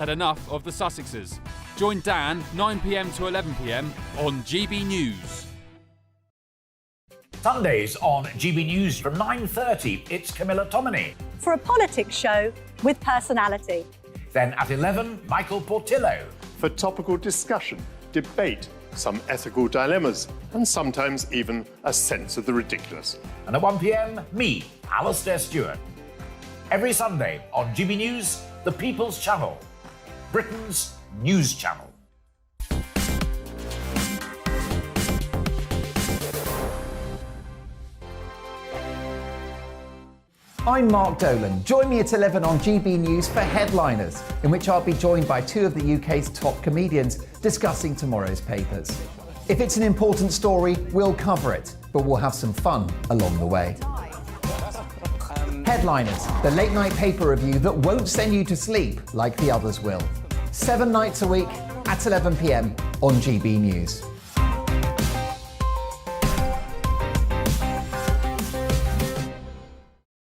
Had enough of the Sussexes. Join Dan 9 p.m. to 11 p.m. on GB News. Sundays on GB News from 9:30, it's Camilla Tominey. For a politics show with personality. Then at 11, Michael Portillo. For topical discussion, debate, some ethical dilemmas, and sometimes even a sense of the ridiculous. And at 1 p.m, me, Alistair Stewart. Every Sunday on GB News, the People's Channel, Britain's news channel. I'm Mark Dolan. Join me at 11 on GB News for Headliners, in which I'll be joined by two of the UK's top comedians discussing tomorrow's papers. If it's an important story, we'll cover it, but we'll have some fun along the way. Headliners, the late-night paper review that won't send you to sleep like the others will. 7 nights a week at 11 p.m. on GB News.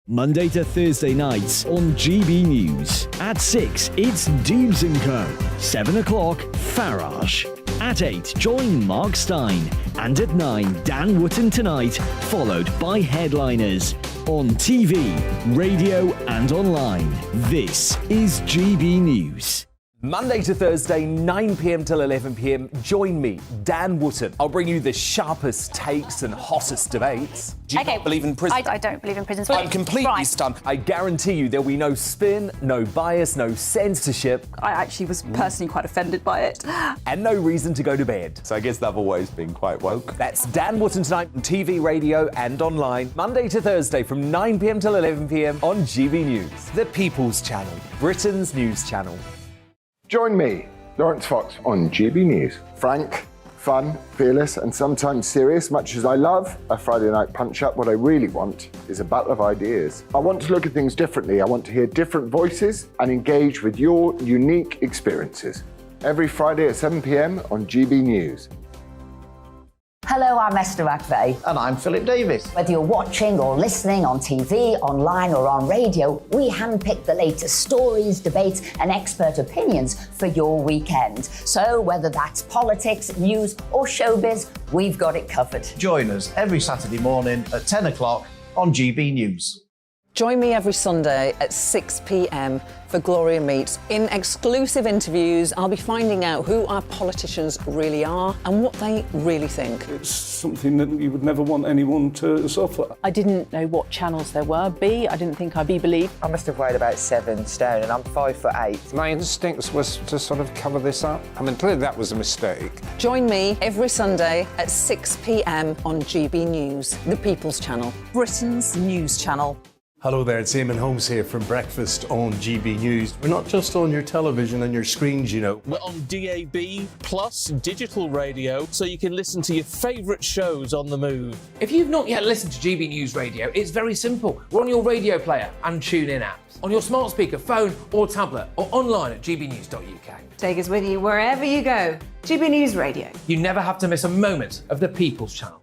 Monday to Thursday nights on GB News. At 6, it's Deebs & Co. 7 o'clock, Farage. At 8, join Mark Steyn. And at 9, Dan Wootton Tonight, followed by Headliners. On TV, radio and online. This is GB News. Monday to Thursday, 9 p.m. till 11 p.m. Join me, Dan Wootton. I'll bring you the sharpest takes and hottest debates. Do you not believe in prison? I don't believe in prisons. I'm completely stunned. I guarantee you there'll be no spin, no bias, no censorship. I actually was personally quite offended by it. And no reason to go to bed. So I guess they've always been quite woke. That's Dan Wootton Tonight on TV, radio and online. Monday to Thursday from 9 p.m. till 11 p.m. on GB News. The People's Channel, Britain's news channel. Join me, Lawrence Fox, on GB News. Frank, fun, fearless, and sometimes serious. Much as I love a Friday night punch-up, what I really want is a battle of ideas. I want to look at things differently. I want to hear different voices and engage with your unique experiences. Every Friday at 7 p.m. on GB News. Hello, I'm Esther McVeigh. And I'm Philip Davis. Whether you're watching or listening on TV, online or on radio, we handpick the latest stories, debates and expert opinions for your weekend. So whether that's politics, news or showbiz, we've got it covered. Join us every Saturday morning at 10 o'clock on GB News. Join me every Sunday at 6 p.m. for Gloria Meets. In exclusive interviews, I'll be finding out who our politicians really are and what they really think. It's something that you would never want anyone to suffer. I didn't know what channels there were. I didn't think I'd be believed. I must have weighed about 7 stone and I'm 5'8". My instincts was to sort of cover this up. I mean, clearly that was a mistake. Join me every Sunday at 6 p.m. on GB News, the People's Channel, Britain's news channel. Hello there, it's Eamon Holmes here from Breakfast on GB News. We're not just on your television and your screens, you know. We're on DAB plus digital radio, so you can listen to your favourite shows on the move. If you've not yet listened to GB News Radio, it's very simple. We're on your radio player and tune-in apps, on your smart speaker, phone or tablet, or online at gbnews.uk. Take us with you wherever you go. GB News Radio. You never have to miss a moment of the People's Channel.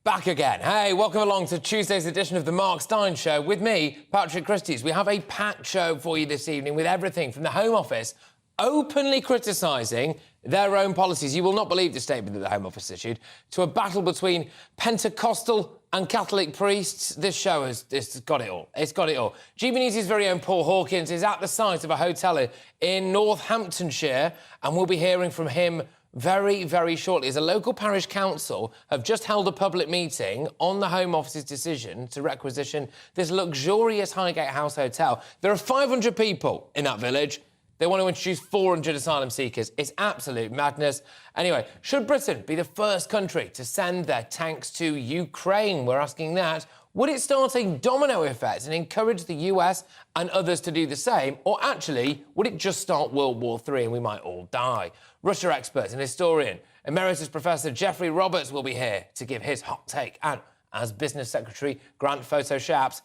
Back again. Hey, welcome along to Tuesday's edition of the Mark Steyn Show. With me, Patrick Christys. We have a packed show for you this evening with everything from the Home Office openly criticising their own policies. You will not believe the statement that the Home Office issued, to a battle between Pentecostal and Catholic priests. This show has got it all. It's got it all. GB News' very own Paul Hawkins is at the site of a hotel in Northamptonshire, and we'll be hearing from him very, very shortly, as a local parish council have just held a public meeting on the Home Office's decision to requisition this luxurious Highgate House hotel. There are 500 people in that village. They want to introduce 400 asylum seekers. It's absolute madness. Anyway, should Britain be the first country to send their tanks to Ukraine? We're asking that. Would it start a domino effect and encourage the US and others to do the same? Or actually, would it just start World War III and we might all die? Russia expert and historian, Emeritus Professor Geoffrey Roberts will be here to give his hot take. And as Business Secretary Grant photoshops,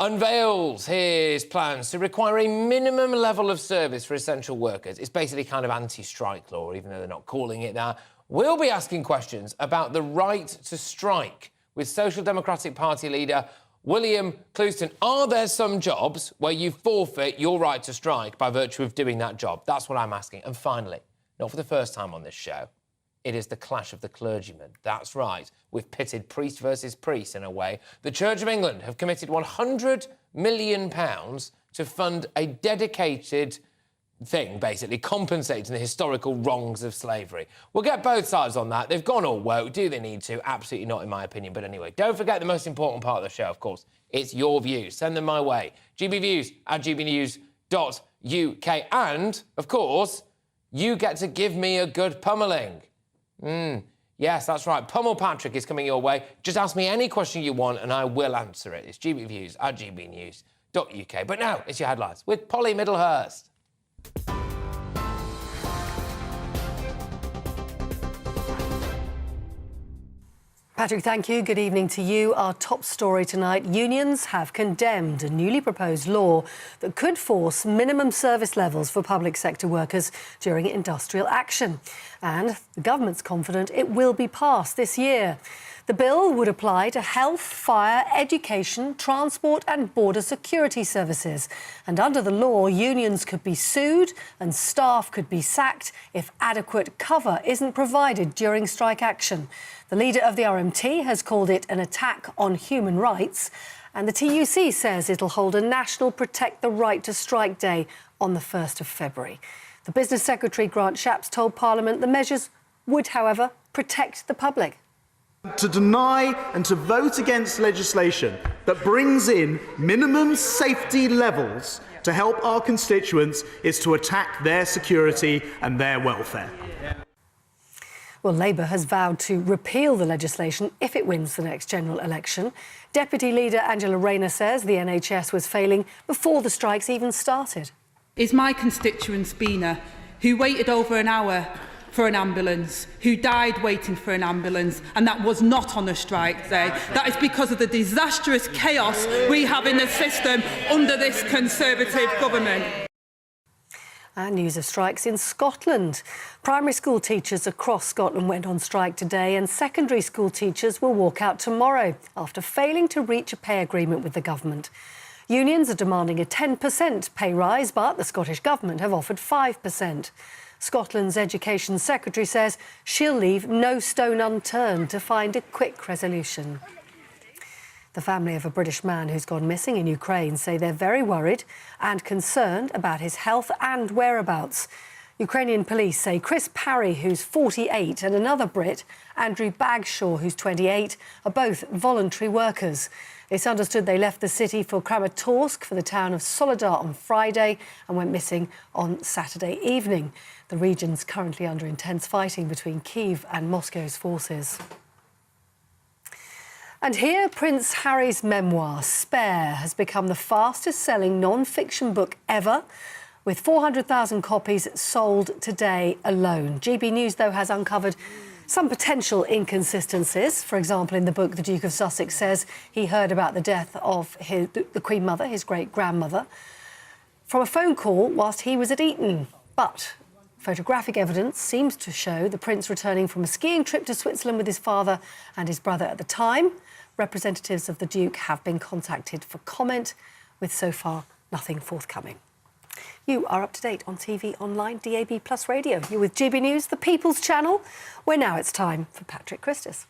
unveils his plans to require a minimum level of service for essential workers. It's basically kind of anti-strike law, even though they're not calling it that. We'll be asking questions about the right to strike with Social Democratic Party leader William Clouston. Are there some jobs where you forfeit your right to strike by virtue of doing that job? That's what I'm asking. And finally, not for the first time on this show, it is the clash of the clergymen. That's right. We've pitted priest versus priest in a way. The Church of England have committed £100 million to fund a dedicated thing, basically, compensating the historical wrongs of slavery. We'll get both sides on that. They've gone all woke. Do they need to? Absolutely not, in my opinion. But anyway, don't forget the most important part of the show, of course. It's your views. Send them my way. gbviews@gbnews.uk. And, of course, you get to give me a good pummeling. Yes, that's right. Pummel Patrick is coming your way. Just ask me any question you want and I will answer it. It's gbviews@gbnews.uk. But now, it's your headlines with Polly Middlehurst. Patrick, thank you. Good evening to you. Our top story tonight. Unions have condemned a newly proposed law that could force minimum service levels for public sector workers during industrial action. And the government's confident it will be passed this year. The bill would apply to health, fire, education, transport and border security services. And under the law, unions could be sued and staff could be sacked if adequate cover isn't provided during strike action. The leader of the RMT has called it an attack on human rights. And the TUC says it'll hold a national Protect the Right to Strike Day on the 1st of February. The Business Secretary, Grant Shapps, told Parliament the measures would, however, protect the public. To deny and to vote against legislation that brings in minimum safety levels to help our constituents is to attack their security and their welfare. Well, Labour has vowed to repeal the legislation if it wins the next general election. Deputy Leader Angela Rayner says the NHS was failing before the strikes even started. Is my constituent Spina, who waited over an hour for an ambulance, who died waiting for an ambulance, and that was not on a strike day. That is because of the disastrous chaos we have in the system under this Conservative government. And news of strikes in Scotland. Primary school teachers across Scotland went on strike today and secondary school teachers will walk out tomorrow after failing to reach a pay agreement with the government. Unions are demanding a 10% pay rise, but the Scottish Government have offered 5%. Scotland's Education Secretary says she'll leave no stone unturned to find a quick resolution. The family of a British man who's gone missing in Ukraine say they're very worried and concerned about his health and whereabouts. Ukrainian police say Chris Parry, who's 48, and another Brit, Andrew Bagshaw, who's 28, are both voluntary workers. It's understood they left the city for Kramatorsk for the town of Soledar on Friday and went missing on Saturday evening. The region's currently under intense fighting between Kyiv and Moscow's forces. And here, Prince Harry's memoir, Spare, has become the fastest-selling non-fiction book ever, with 400,000 copies sold today alone. GB News, though, has uncovered some potential inconsistencies. For example, in the book, the Duke of Sussex says he heard about the death of the Queen Mother, his great-grandmother, from a phone call whilst he was at Eton. But photographic evidence seems to show the Prince returning from a skiing trip to Switzerland with his father and his brother at the time. Representatives of the Duke have been contacted for comment, with so far nothing forthcoming. You are up to date on TV, online, DAB+ radio. You're with GB News, the People's Channel, where now it's time for Patrick Christis.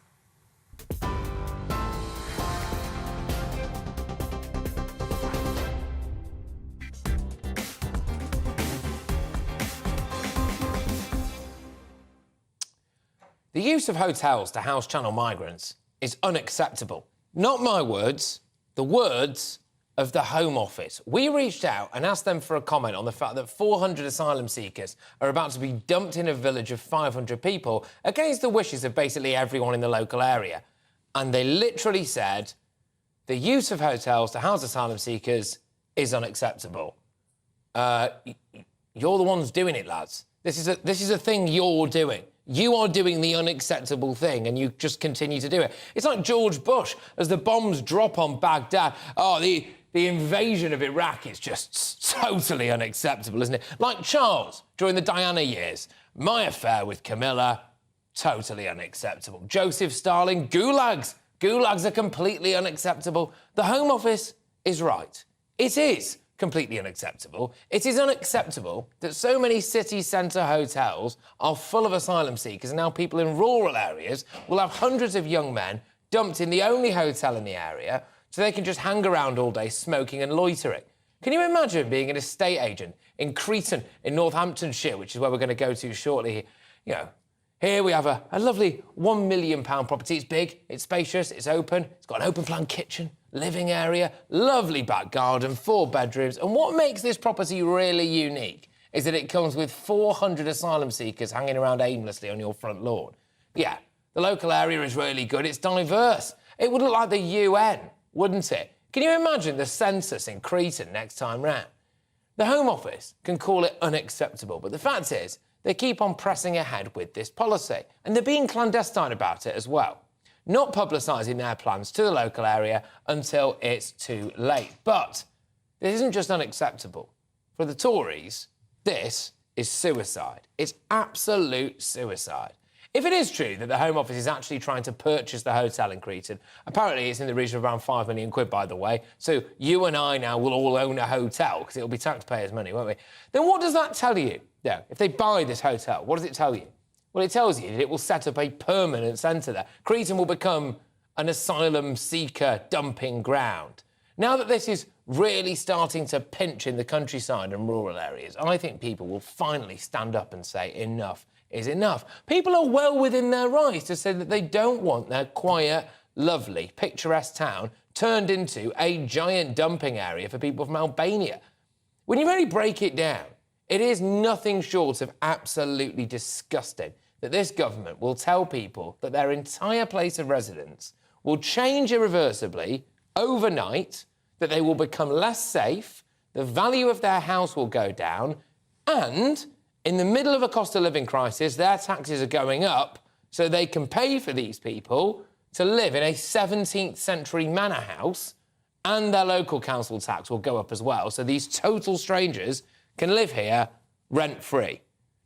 The use of hotels to house channel migrants is unacceptable. Not my words, the words of the Home Office. We reached out and asked them for a comment on the fact that 400 asylum seekers are about to be dumped in a village of 500 people against the wishes of basically everyone in the local area. And they literally said, the use of hotels to house asylum seekers is unacceptable. You're the ones doing it, lads. This is a thing you're doing. You are doing the unacceptable thing and you just continue to do it. It's like George Bush, as the bombs drop on Baghdad. Oh, the invasion of Iraq is just totally unacceptable, isn't it? Like Charles during the Diana years. My affair with Camilla, totally unacceptable. Joseph Stalin, gulags. Gulags are completely unacceptable. The Home Office is right. It is completely unacceptable. It is unacceptable that so many city centre hotels are full of asylum seekers, and now people in rural areas will have hundreds of young men dumped in the only hotel in the area so they can just hang around all day smoking and loitering. Can you imagine being an estate agent in Cretan in Northamptonshire, which is where we're going to go to shortly? You know, here we have a lovely £1 million property. It's big, it's spacious, it's open, it's got an open plan kitchen, living area, lovely back garden, 4 bedrooms. And what makes this property really unique is that it comes with 400 asylum seekers hanging around aimlessly on your front lawn. Yeah, the local area is really good, it's diverse. It would look like the UN, wouldn't it? Can you imagine the census in Cretan next time round? The Home Office can call it unacceptable, but the fact is, they keep on pressing ahead with this policy. And they're being clandestine about it as well, not publicising their plans to the local area until it's too late. But this isn't just unacceptable. For the Tories, this is suicide. It's absolute suicide. If it is true that the Home Office is actually trying to purchase the hotel in Cretan, apparently it's in the region of around £5 million, by the way, so you and I now will all own a hotel, because it'll be taxpayers' money, won't we? Then what does that tell you? Yeah, if they buy this hotel, what does it tell you? Well, it tells you that it will set up a permanent centre there. Cretan will become an asylum seeker dumping ground. Now that this is really starting to pinch in the countryside and rural areas, I think people will finally stand up and say enough is enough. People are well within their rights to say that they don't want their quiet, lovely, picturesque town turned into a giant dumping area for people from Albania. When you really break it down, it is nothing short of absolutely disgusting that this government will tell people that their entire place of residence will change irreversibly overnight, that they will become less safe, the value of their house will go down, and in the middle of a cost of living crisis, their taxes are going up so they can pay for these people to live in a 17th century manor house, and their local council tax will go up as well, so these total strangers can live here rent-free.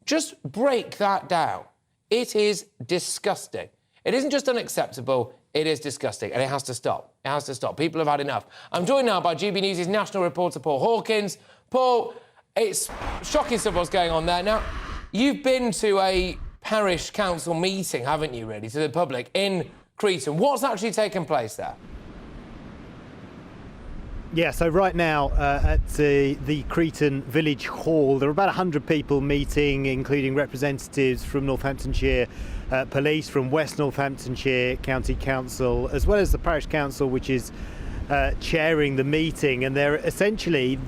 Just break that down. It is disgusting. It isn't just unacceptable, it is disgusting, and it has to stop. It has to stop. People have had enough. I'm joined now by GB News' national reporter, Paul Hawkins. Paul, it's shocking stuff what's going on there. Now, you've been to a parish council meeting, haven't you, really, to the public in Cretan. What's actually taken place there? Yeah, so right now at the Cretan Village Hall, there are about 100 people meeting, including representatives from Northamptonshire Police, from West Northamptonshire County Council, as well as the Parish Council, which is chairing the meeting. And they're essentially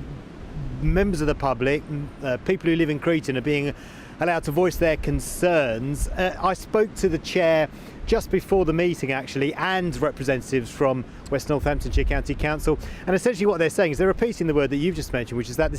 members of the public, people who live in Cretan, are being allowed to voice their concerns. I spoke to the chair just before the meeting, actually, and representatives from West Northamptonshire County Council, and essentially what they're saying is they're repeating the word that you've just mentioned, which is that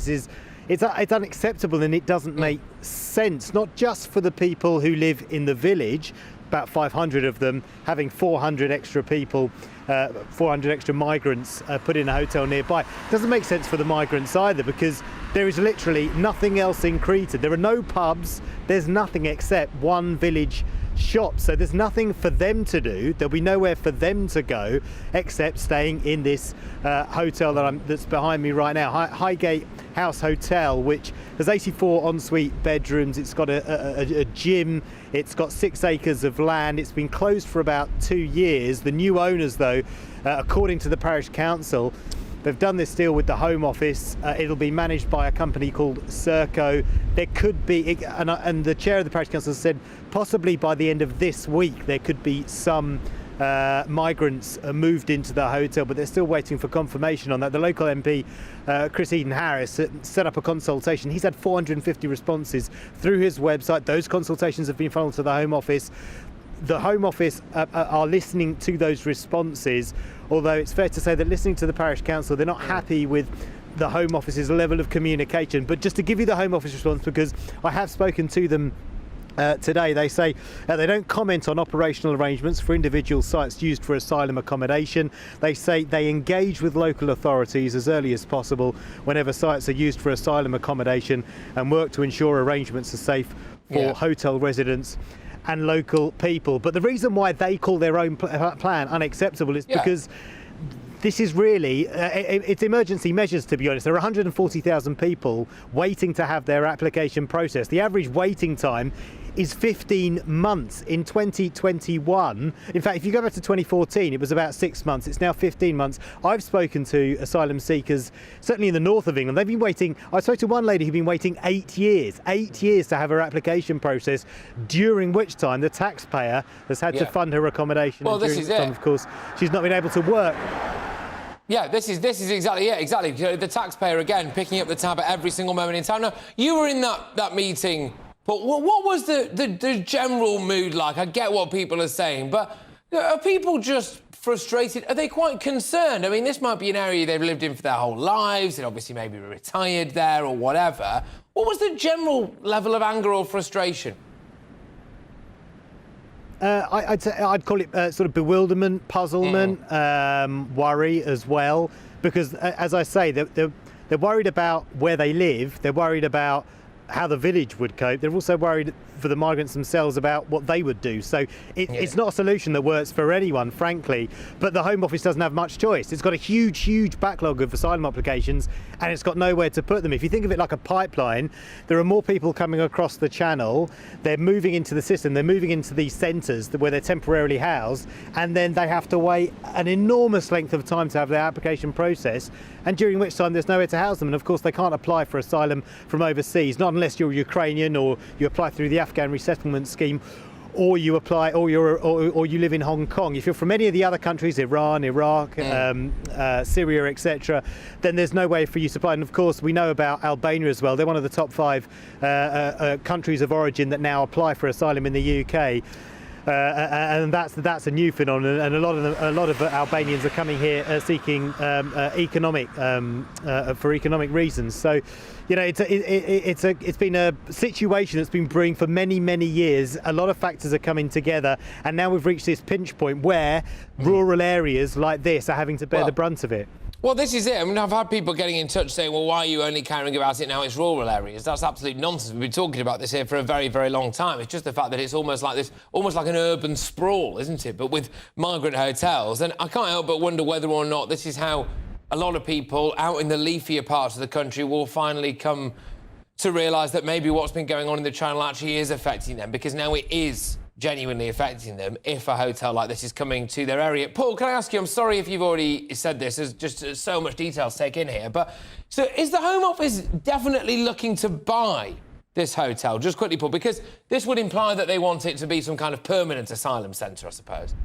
it's unacceptable and it doesn't make sense, not just for the people who live in the village, about 500 of them, having 400 extra people, 400 extra migrants put in a hotel nearby. It doesn't make sense for the migrants either, because there is literally nothing else in Cretan. There are no pubs, there's nothing except one village shop, so there's nothing for them to do. There'll be nowhere for them to go except staying in this hotel that's behind me right now, Highgate House Hotel, which has 84 ensuite bedrooms. It's got a gym, it's got 6 acres of land. It's been closed for about 2 years. The new owners, though, according to the Parish Council, they've done this deal with the Home Office. It'll be managed by a company called Serco. There could be, and the chair of the Parish Council said possibly by the end of this week there could be some migrants moved into the hotel, but they're still waiting for confirmation on that. The local MP, Chris Eden-Harris, set up a consultation. He's had 450 responses through his website. Those consultations have been funneled to the Home Office. The Home Office are listening to those responses, although it's fair to say that listening to the Parish Council, they're not happy with the Home Office's level of communication. But just to give you the Home Office response, because I have spoken to them today. They say they don't comment on operational arrangements for individual sites used for asylum accommodation. They say they engage with local authorities as early as possible whenever sites are used for asylum accommodation and work to ensure arrangements are safe for hotel residents and local people. But the reason why they call their own plan unacceptable is because this is really, it's emergency measures, to be honest. There are 140,000 people waiting to have their application processed. The average waiting time is 15 months in 2021. In fact, if you go back to 2014, it was about 6 months. It's now 15 months. I've spoken to asylum seekers, certainly in the north of England. They've been waiting. I spoke to one lady who'd been waiting 8 years to have her application process, during which time the taxpayer has had to fund her accommodation. Well, and this during is which time, it. of course, she's not been able to work. Yeah, this is exactly exactly. The taxpayer again picking up the tab at every single moment in time. Now, you were in that meeting, but what was the general mood like? I get what people are saying, but are people just frustrated? Are they quite concerned? I mean, this might be an area they've lived in for their whole lives, and obviously maybe retired there or whatever. What was the general level of anger or frustration? I'd call it sort of bewilderment, puzzlement, worry as well, because as I say, they're worried about where they live. They're worried about how the village would cope. They're also worried for the migrants themselves about what they would do. So it's not a solution that works for anyone, frankly, but the Home Office doesn't have much choice. It's got a huge backlog of asylum applications and it's got nowhere to put them. If you think of it like a pipeline, there are more people coming across the channel, they're moving into the system, they're moving into these centres where they're temporarily housed, and then they have to wait an enormous length of time to have their application processed, and during which time there's nowhere to house them. And of course they can't apply for asylum from overseas, not unless you're Ukrainian or you apply through the Afghan resettlement scheme, or you apply, or you live in Hong Kong. If you're from any of the other countries, Iran, Iraq, Syria, etc., then there's no way for you to apply. And of course, we know about Albania as well. They're one of the top 5 countries of origin that now apply for asylum in the UK. And that's a new phenomenon, and a lot of Albanians are coming here seeking economic for economic reasons. So, you know, it's been a situation that's been brewing for many years. A lot of factors are coming together, and now we've reached this pinch point where rural areas like this are having to bear the brunt of it. Well, this is it. I mean, I've had people getting in touch saying, well, why are you only caring about it now it's rural areas? That's absolute nonsense. We've been talking about this here for a very long time. It's just the fact that it's almost like an urban sprawl, isn't it? But with migrant hotels. And I can't help but wonder whether or not this is how a lot of people out in the leafier parts of the country will finally come to realise that maybe what's been going on in the Channel actually is affecting them, because now it is genuinely affecting them if a hotel like this is coming to their area. Paul, can I ask you, I'm sorry if you've already said this, there's just so much detail to take in here, but so is the Home Office definitely looking to buy this hotel? Just quickly, Paul, because this would imply that they want it to be some kind of permanent asylum centre, I suppose.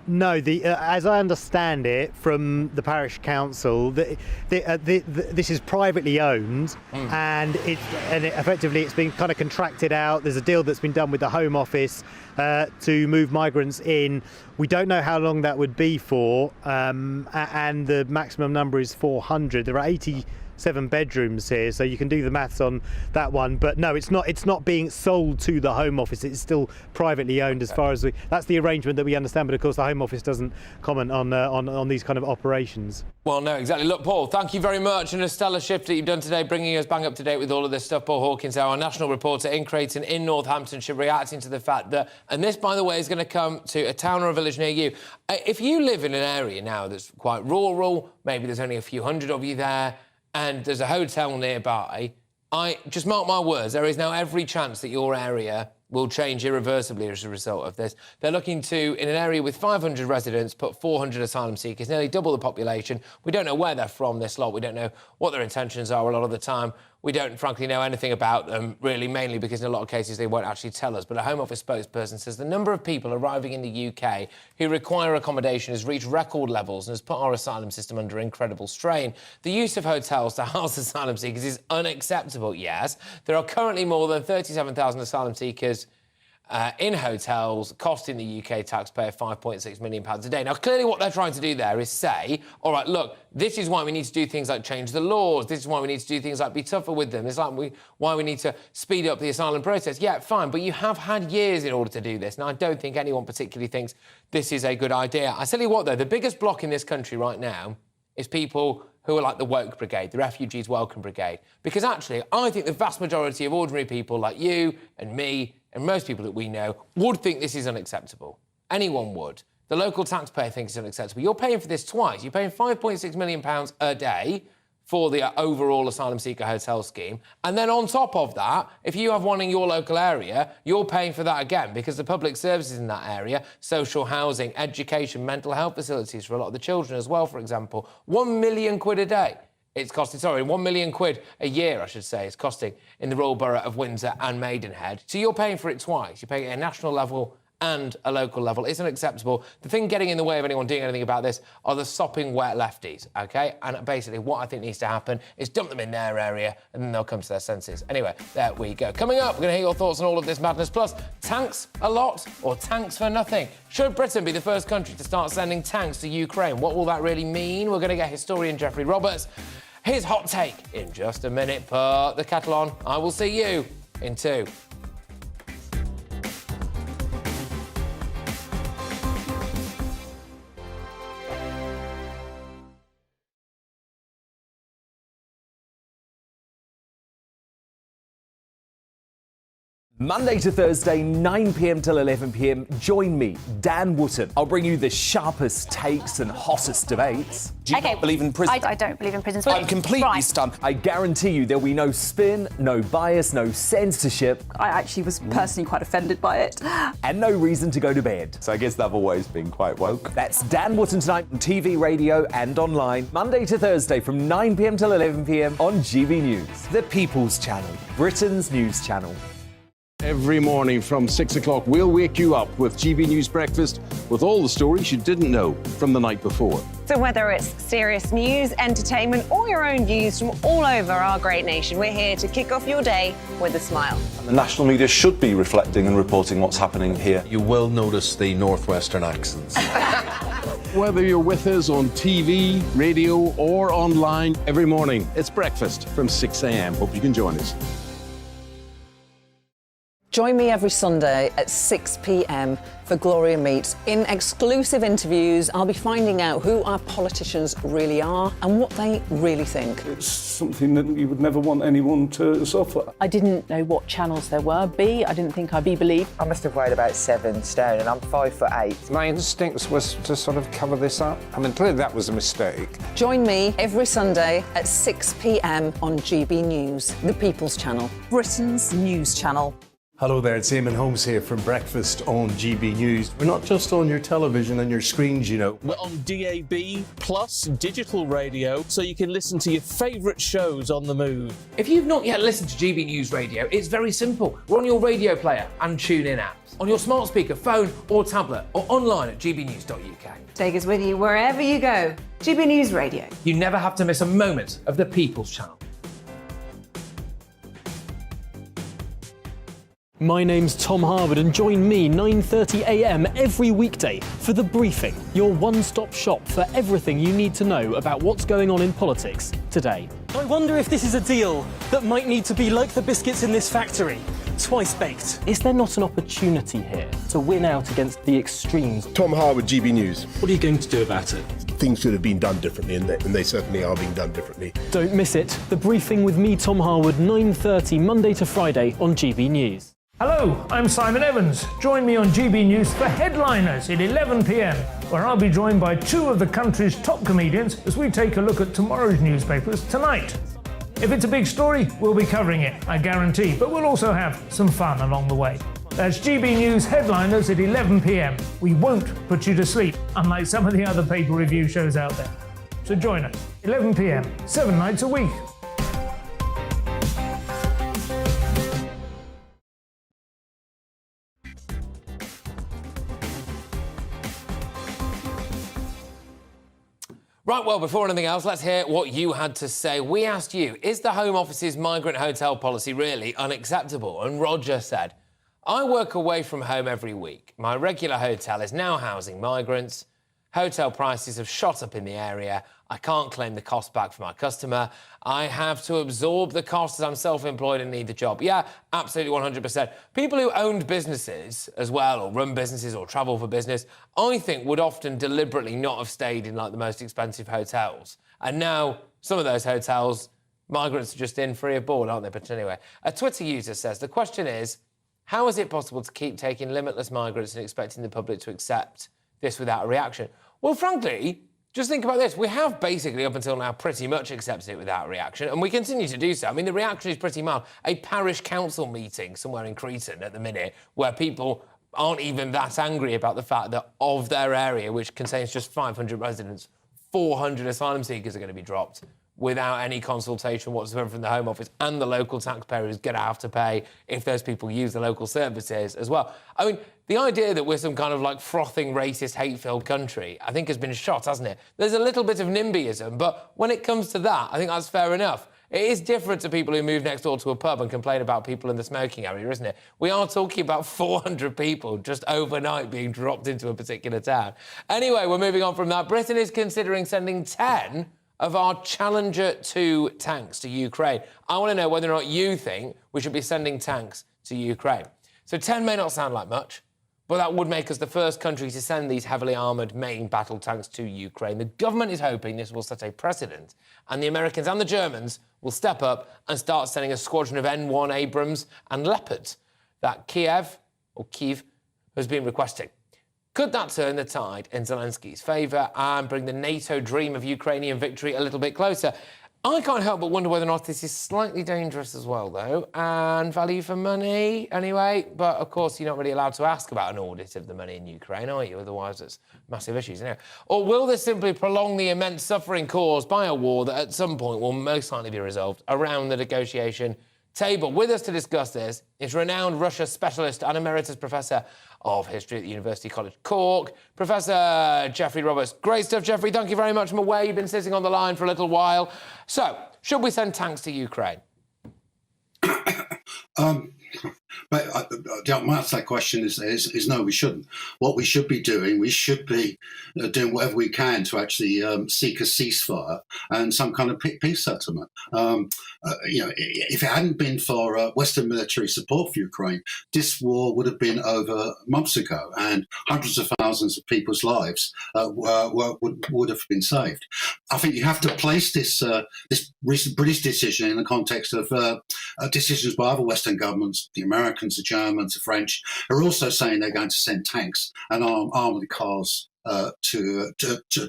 No, as I understand it from the parish council, this is privately owned, and effectively it's been kind of contracted out. There's a deal that's been done with the Home Office to move migrants in. We don't know how long that would be for, and the maximum number is 400. There are 87 bedrooms here, so you can do the maths on that one. But no, it's not being sold to the Home Office. It's still privately owned, as far as that's the arrangement that we understand. But of course, the Home Office doesn't comment on these kind of operations. Well, no, exactly. Look, Paul, thank you very much, and a stellar shift that you've done today, bringing us bang up to date with all of this stuff. Paul Hawkins, our national reporter in Creighton, in Northamptonshire, reacting to the fact that, and this, by the way, is going to come to a town or a village near you. If you live in an area now that's quite rural, maybe there's only a few hundred of you there, and there's a hotel nearby, just mark my words, there is now every chance that your area will change irreversibly as a result of this. They're looking to, in an area with 500 residents, put 400 asylum seekers, nearly double the population. We don't know where they're from, this lot. We don't know what their intentions are a lot of the time. We don't, frankly, know anything about them, really, mainly because in a lot of cases they won't actually tell us. But a Home Office spokesperson says the number of people arriving in the UK who require accommodation has reached record levels and has put our asylum system under incredible strain. The use of hotels to house asylum seekers is unacceptable, yes. There are currently more than 37,000 asylum seekers in hotels, costing the UK taxpayer £5.6 million a day. Now, clearly what they're trying to do there is say, all right, look, this is why we need to do things like change the laws. This is why we need to do things like be tougher with them. It's like why we need to speed up the asylum process. Yeah, fine, but you have had years in order to do this. Now, I don't think anyone particularly thinks this is a good idea. I tell you what, though, the biggest block in this country right now is people who are like the woke brigade, the refugees welcome brigade. Because actually, I think the vast majority of ordinary people like you and me and most people that we know would think this is unacceptable. Anyone would. The local taxpayer thinks it's unacceptable. You're paying for this twice. You're paying £5.6 million a day for the overall asylum seeker hotel scheme. And then on top of that, if you have one in your local area, you're paying for that again because the public services in that area, social housing, education, mental health facilities for a lot of the children as well, for example, £1 million a day. It's costing, £1 million a year, I should say, it's costing in the Royal Borough of Windsor and Maidenhead. So you're paying for it twice. You're paying it at a national level and a local level. It's unacceptable. The thing getting in the way of anyone doing anything about this are the sopping wet lefties, OK? And basically what I think needs to happen is dump them in their area and then they'll come to their senses. Anyway, there we go. Coming up, we're going to hear your thoughts on all of this madness. Plus, tanks a lot or tanks for nothing? Should Britain be the first country to start sending tanks to Ukraine? What will that really mean? We're going to get historian Jeffrey Roberts. His hot take in just a minute. Put the kettle on. I will see you in 2. Monday to Thursday, 9 p.m. till 11 p.m. Join me, Dan Wootton. I'll bring you the sharpest takes and hottest debates. Do you not believe in prison? I don't believe in prisons. I'm completely stunned. I guarantee you there'll be no spin, no bias, no censorship. I actually was personally quite offended by it. And no reason to go to bed. So I guess they've always been quite woke. That's Dan Wootton tonight on TV, radio and online. Monday to Thursday from 9 p.m. till 11 p.m. on GB News. The People's Channel, Britain's news channel. Every morning from 6 o'clock, we'll wake you up with GB News Breakfast with all the stories you didn't know from the night before. So whether it's serious news, entertainment or your own views from all over our great nation, we're here to kick off your day with a smile. The national media should be reflecting and reporting what's happening here. You will notice the northwestern accents. Whether you're with us on TV, radio or online, every morning it's breakfast from 6 a.m. Hope you can join us. Join me every Sunday at 6 p.m. for Gloria Meets. In exclusive interviews, I'll be finding out who our politicians really are and what they really think. It's something that you would never want anyone to suffer. I didn't know what channels there were. I didn't think I'd be believed. I must have weighed about 7 stone and I'm 5'8". My instincts was to sort of cover this up. I mean, clearly that was a mistake. Join me every Sunday at 6 p.m. on GB News, the People's Channel, Britain's news channel. Hello there, it's Eamon Holmes here from Breakfast on GB News. We're not just on your television and your screens, you know. We're on DAB plus digital radio, so you can listen to your favourite shows on the move. If you've not yet listened to GB News Radio, it's very simple. We're on your radio player and tune-in apps, on your smart speaker, phone or tablet, or online at gbnews.uk. Take us with you wherever you go. GB News Radio. You never have to miss a moment of the People's Channel. My name's Tom Harwood and join me 9:30 a.m. every weekday for The Briefing, your one-stop shop for everything you need to know about what's going on in politics today. I wonder if this is a deal that might need to be like the biscuits in this factory, twice baked. Is there not an opportunity here to win out against the extremes? Tom Harwood, GB News. What are you going to do about it? Things should have been done differently, and they certainly are being done differently. Don't miss it. The Briefing with me, Tom Harwood, 9:30 Monday to Friday on GB News. Hello, I'm Simon Evans. Join me on GB News for Headliners at 11 p.m, where I'll be joined by 2 of the country's top comedians as we take a look at tomorrow's newspapers tonight. If it's a big story, we'll be covering it, I guarantee, but we'll also have some fun along the way. That's GB News Headliners at 11 p.m. We won't put you to sleep, unlike some of the other paper review shows out there. So join us, 11 p.m, 7 nights a week. Right, well, before anything else, let's hear what you had to say. We asked you, is the Home Office's migrant hotel policy really unacceptable? And Roger said, I work away from home every week. My regular hotel is now housing migrants. Hotel prices have shot up in the area. I can't claim the cost back for my customer. I have to absorb the costs as I'm self-employed and need the job. Yeah, absolutely 100%. People who owned businesses as well, or run businesses or travel for business, I think would often deliberately not have stayed in, like, the most expensive hotels. And now some of those hotels, migrants are just in free of board, aren't they? But anyway, a Twitter user says, the question is, how is it possible to keep taking limitless migrants and expecting the public to accept this without a reaction? Well, frankly, just think about this. We have basically, up until now, pretty much accepted it without a reaction, and we continue to do so. I mean, the reaction is pretty mild. A parish council meeting somewhere in Cretan at the minute where people aren't even that angry about the fact that of their area, which contains just 500 residents, 400 asylum seekers are going to be dropped without any consultation whatsoever from the Home Office, and the local taxpayer is going to have to pay if those people use the local services as well. I mean, the idea that we're some kind of, like, frothing, racist, hate-filled country, I think has been shot, hasn't it? There's a little bit of NIMBYism, but when it comes to that, I think that's fair enough. It is different to people who move next door to a pub and complain about people in the smoking area, isn't it? We are talking about 400 people just overnight being dropped into a particular town. Anyway, we're moving on from that. Britain is considering sending 10 of our Challenger 2 tanks to Ukraine. I want to know whether or not you think we should be sending tanks to Ukraine. So 10 may not sound like much, but that would make us the first country to send these heavily armoured main battle tanks to Ukraine. The government is hoping this will set a precedent, and the Americans and the Germans will step up and start sending a squadron of N1 Abrams and Leopards that Kiev has been requesting. Could that turn the tide in Zelensky's favour and bring the NATO dream of Ukrainian victory a little bit closer? I can't help but wonder whether or not this is slightly dangerous as well, though, and value for money, anyway. But, of course, you're not really allowed to ask about an audit of the money in Ukraine, are you? Otherwise, it's massive issues, isn't it? Or will this simply prolong the immense suffering caused by a war that at some point will most likely be resolved around the negotiation table? With us to discuss this is renowned Russia specialist and emeritus professor of history at the University College Cork, Professor Geoffrey Roberts. Great stuff, Geoffrey. Thank you very much. I'm aware you've been sitting on the line for a little while. So, should we send tanks to Ukraine? But the answer to that question is no, we shouldn't. What we should be doing, doing whatever we can to actually seek a ceasefire and some kind of peace settlement. If it hadn't been for Western military support for Ukraine, this war would have been over months ago, and hundreds of thousands of people's lives would have been saved. I think you have to place this recent British decision in the context of decisions by other Western governments, the Americans, the Germans, the French, are also saying they're going to send tanks and armored cars to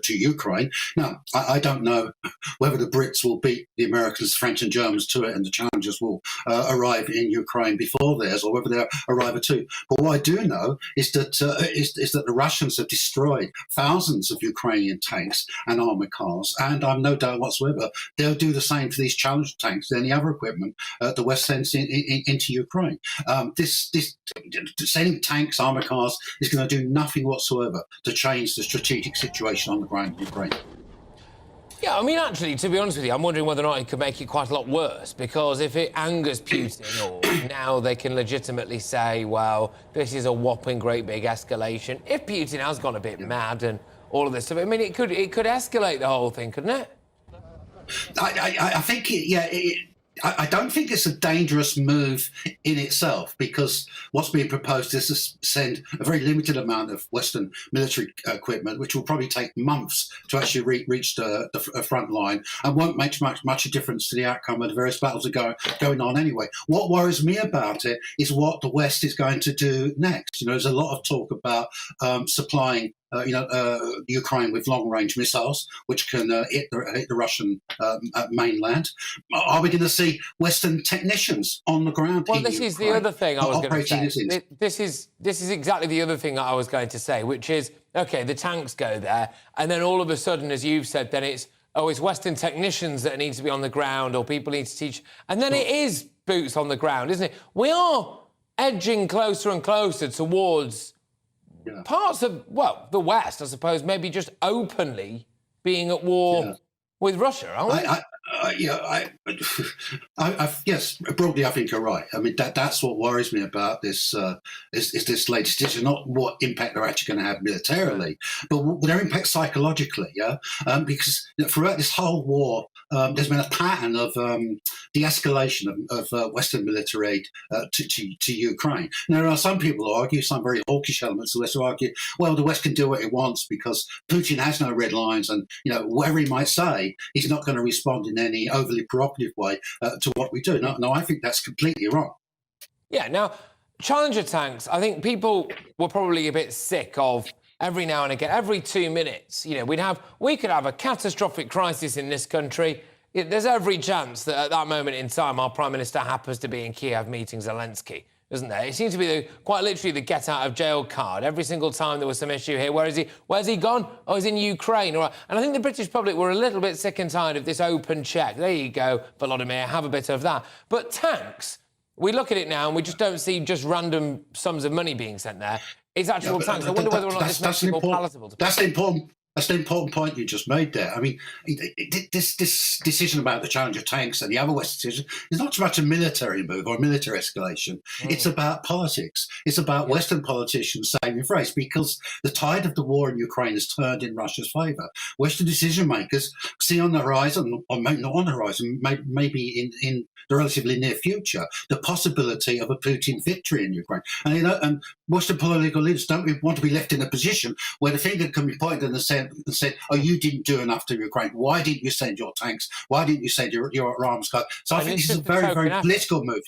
Ukraine. Now, I don't know whether the Brits will beat the Americans, French and Germans to it and the Challengers will arrive in Ukraine before theirs, or whether they'll arrive at two. But what I do know is that the Russians have destroyed thousands of Ukrainian tanks and armoured cars, and I've no doubt whatsoever they'll do the same for these Challenger tanks and any other equipment the West sends into Ukraine. Sending tanks, armoured cars is going to do nothing whatsoever to change the strategic situation on the ground in Ukraine. Yeah, I mean, actually, to be honest with you, I'm wondering whether or not it could make it quite a lot worse, because if it angers Putin, or now they can legitimately say, well, this is a whopping great big escalation. If Putin has gone a bit mad and all of this stuff, I mean, it could escalate the whole thing, couldn't it? I think, I don't think it's a dangerous move in itself, because what's being proposed is to send a very limited amount of Western military equipment, which will probably take months to actually reach the front line, and won't make much a difference to the outcome of the various battles that are going on anyway. What worries me about it is what the West is going to do next. There's a lot of talk about supplying Ukraine with long-range missiles, which can hit the Russian mainland. Are we going to see Western technicians on the ground? Well, this is the other thing I was going to say. This is exactly the other thing that I was going to say, which is, OK, the tanks go there, and then all of a sudden, as you've said, then it's Western technicians that need to be on the ground, or people need to teach, and then it is boots on the ground, isn't it? We are edging closer and closer towards parts of, well, the West, I suppose, maybe just openly being at war with Russia, aren't we? Yes, broadly, I think you're right. I mean, that's what worries me about this. Is this latest decision, not what impact they're actually going to have militarily, but their impact psychologically. Yeah, because throughout this whole war, there's been a pattern of de-escalation of Western military aid to Ukraine. Now, there are some people who argue, some very hawkish elements of the West who argue, well, the West can do what it wants because Putin has no red lines, and whatever he might say, he's not going to respond in any overly provocative way to what we do. No, I think that's completely wrong. Yeah, now, Challenger tanks, I think people were probably a bit sick of every now and again, every 2 minutes, we could have a catastrophic crisis in this country. There's every chance that at that moment in time, our Prime Minister happens to be in Kiev meeting Zelensky, isn't there? It seems to be quite literally the get-out-of-jail card. Every single time there was some issue here. Where is he? Where's he gone? Oh, he's in Ukraine. All right. And I think the British public were a little bit sick and tired of this open check. There you go, Volodymyr, have a bit of that. But tanks, we look at it now and we just don't see just random sums of money being sent there. It's actual tanks. I wonder whether or not this makes it more palatable to people. That's the important point you just made there. I mean, this decision about the Challenger tanks and the other West decision is not so much a military move or a military escalation. It's about politics. It's about Western politicians saving face, because the tide of the war in Ukraine has turned in Russia's favour. Western decision makers see on the horizon, or maybe not on the horizon, maybe in the relatively near future, the possibility of a Putin victory in Ukraine. And Western political leaders don't want to be left in a position where the finger can be pointed and said, oh, you didn't do enough to Ukraine. Why didn't you send your tanks? Why didn't you send your arms? So I think this is a very, very political move.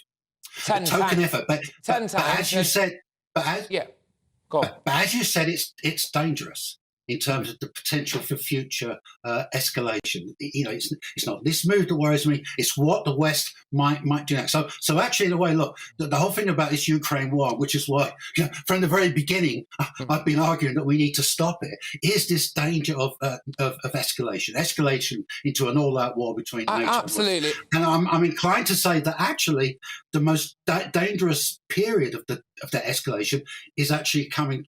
A token effort. But as you said, go on. But as you said, it's dangerous in terms of the potential for future escalation. It's not this move that worries me. It's what the West might do next. So actually, in a way, look, the whole thing about this Ukraine war, which is why from the very beginning I've been arguing that we need to stop it, is this danger of escalation into an all-out war between NATO absolutely. And I'm inclined to say that actually the most dangerous period of the escalation is actually coming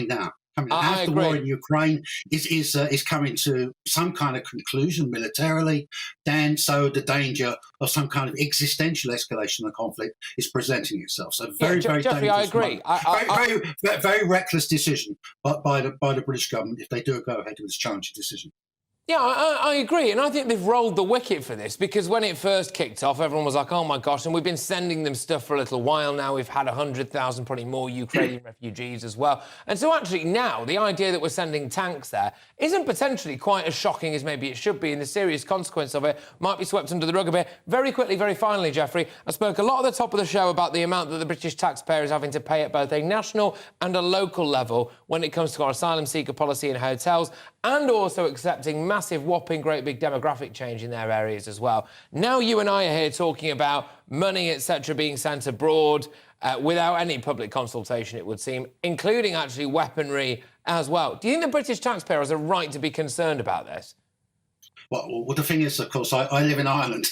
now. As the war in Ukraine is coming to some kind of conclusion militarily, then so the danger of some kind of existential escalation of the conflict is presenting itself. So very Jeffrey, dangerous. I agree. Very reckless decision by the British government if they do go ahead with this challenging decision. Yeah, I agree, and I think they've rolled the wicket for this, because when it first kicked off, everyone was like, oh my gosh, and we've been sending them stuff for a little while now. We've had 100,000, probably more Ukrainian refugees as well. And so actually now, the idea that we're sending tanks there isn't potentially quite as shocking as maybe it should be, and the serious consequence of it might be swept under the rug a bit. Very quickly, very finally, Jeffrey, I spoke a lot at the top of the show about the amount that the British taxpayer is having to pay at both a national and a local level when it comes to our asylum seeker policy in hotels, and also accepting massive, whopping, great big demographic change in their areas as well. Now you and I are here talking about money, etc., being sent abroad without any public consultation, it would seem, including actually weaponry as well. Do you think the British taxpayer has a right to be concerned about this? Well, the thing is, of course, I live in Ireland,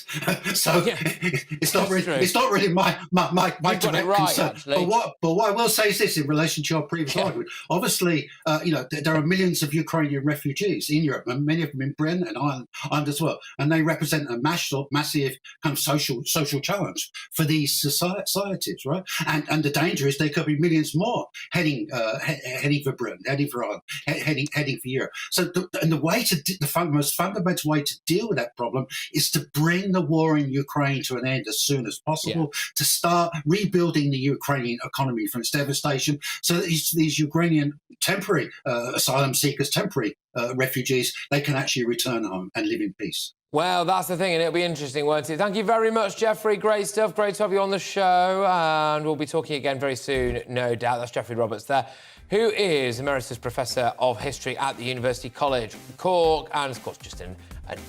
so it's not really my direct concern. Actually. But what I will say is this in relation to your previous argument. Obviously, there are millions of Ukrainian refugees in Europe, and many of them in Britain and Ireland as well, and they represent a massive kind of social challenge for these societies, right? And the danger is there could be millions more heading for Britain, heading for Ireland, heading for Europe. So the way to the most fundamental way to deal with that problem is to bring the war in Ukraine to an end as soon as possible, to start rebuilding the Ukrainian economy from its devastation, so that these Ukrainian temporary asylum seekers, temporary refugees, they can actually return home and live in peace. Well, that's the thing, and it'll be interesting, won't it? Thank you very much, Jeffrey. Great stuff. Great to have you on the show, and we'll be talking again very soon, no doubt. That's Jeffrey Roberts there, who is Emeritus Professor of History at the University College Cork, and, of course, just an